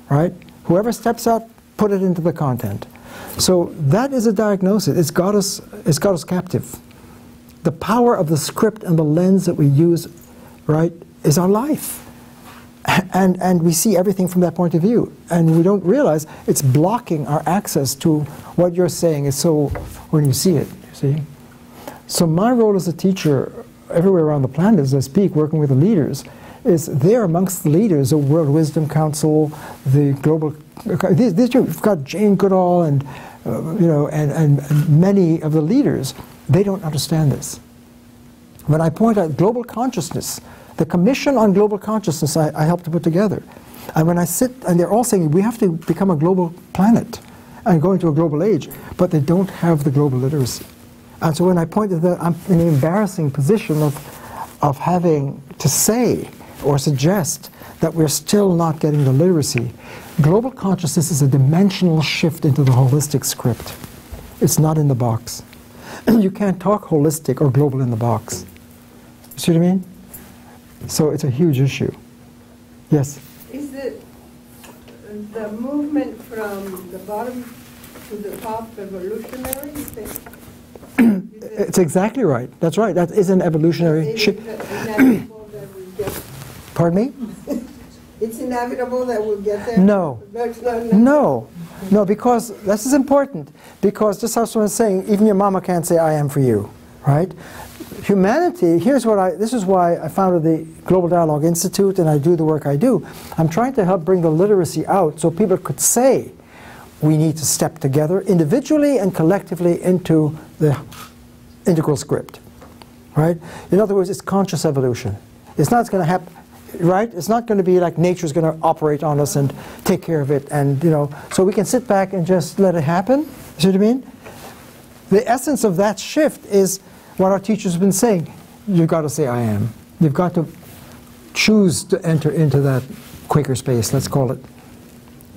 B: right? Whoever steps out, put it into the content. So that is a diagnosis. It's got us captive. The power of the script and the lens that we use, right, is our life. And we see everything from that point of view. And we don't realize it's blocking our access to what you're saying is so, when you see it, you see. So my role as a teacher everywhere around the planet as I speak, working with the leaders, is there amongst the leaders, the World Wisdom Council, the global, you've got Jane Goodall and, and many of the leaders, they don't understand this. When I point out global consciousness, the Commission on Global Consciousness I helped to put together. And when I sit, and they're all saying we have to become a global planet and go into a global age, but they don't have the global literacy. And so when I pointed that, I'm in an embarrassing position of having to say or suggest that we're still not getting the literacy. Global consciousness is a dimensional shift into the holistic script. It's not in the box. You can't talk holistic or global in the box. See what I mean? So it's a huge issue. Yes.
C: Is the movement from the bottom to the top evolutionary, you think?
B: It's exactly right. That's right. That is an evolutionary shift.
C: Inevitable that we'll get.
B: Pardon me?
C: It's inevitable that we'll get there?
B: No.
C: That's not
B: No. No, because this is important. Because just as I was saying, even your mama can't say, I am for you. Right? Humanity, this is why I founded the Global Dialogue Institute and I do the work I do. I'm trying to help bring the literacy out so people could say, we need to step together individually and collectively into the integral script, right? In other words, it's conscious evolution. It's not going to happen, right? It's not going to be like nature's going to operate on us and take care of it, and so we can sit back and just let it happen. You see what I mean? The essence of that shift is what our teachers have been saying. You've got to say, I am. You've got to choose to enter into that Quaker space, let's call it.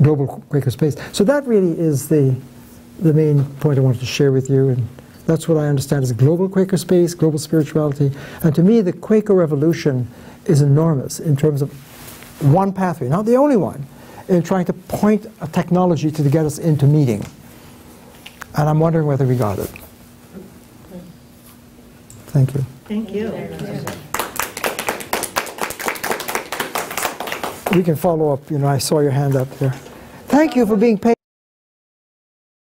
B: Global Quaker space. So that really is the main point I wanted to share with you, and that's what I understand as global Quaker space, global spirituality. And to me, the Quaker revolution is enormous in terms of one pathway, not the only one, in trying to point a technology to get us into meeting. And I'm wondering whether we got it. Thank you.
D: Thank you.
B: We can follow up. I saw your hand up there. Thank you for being patient.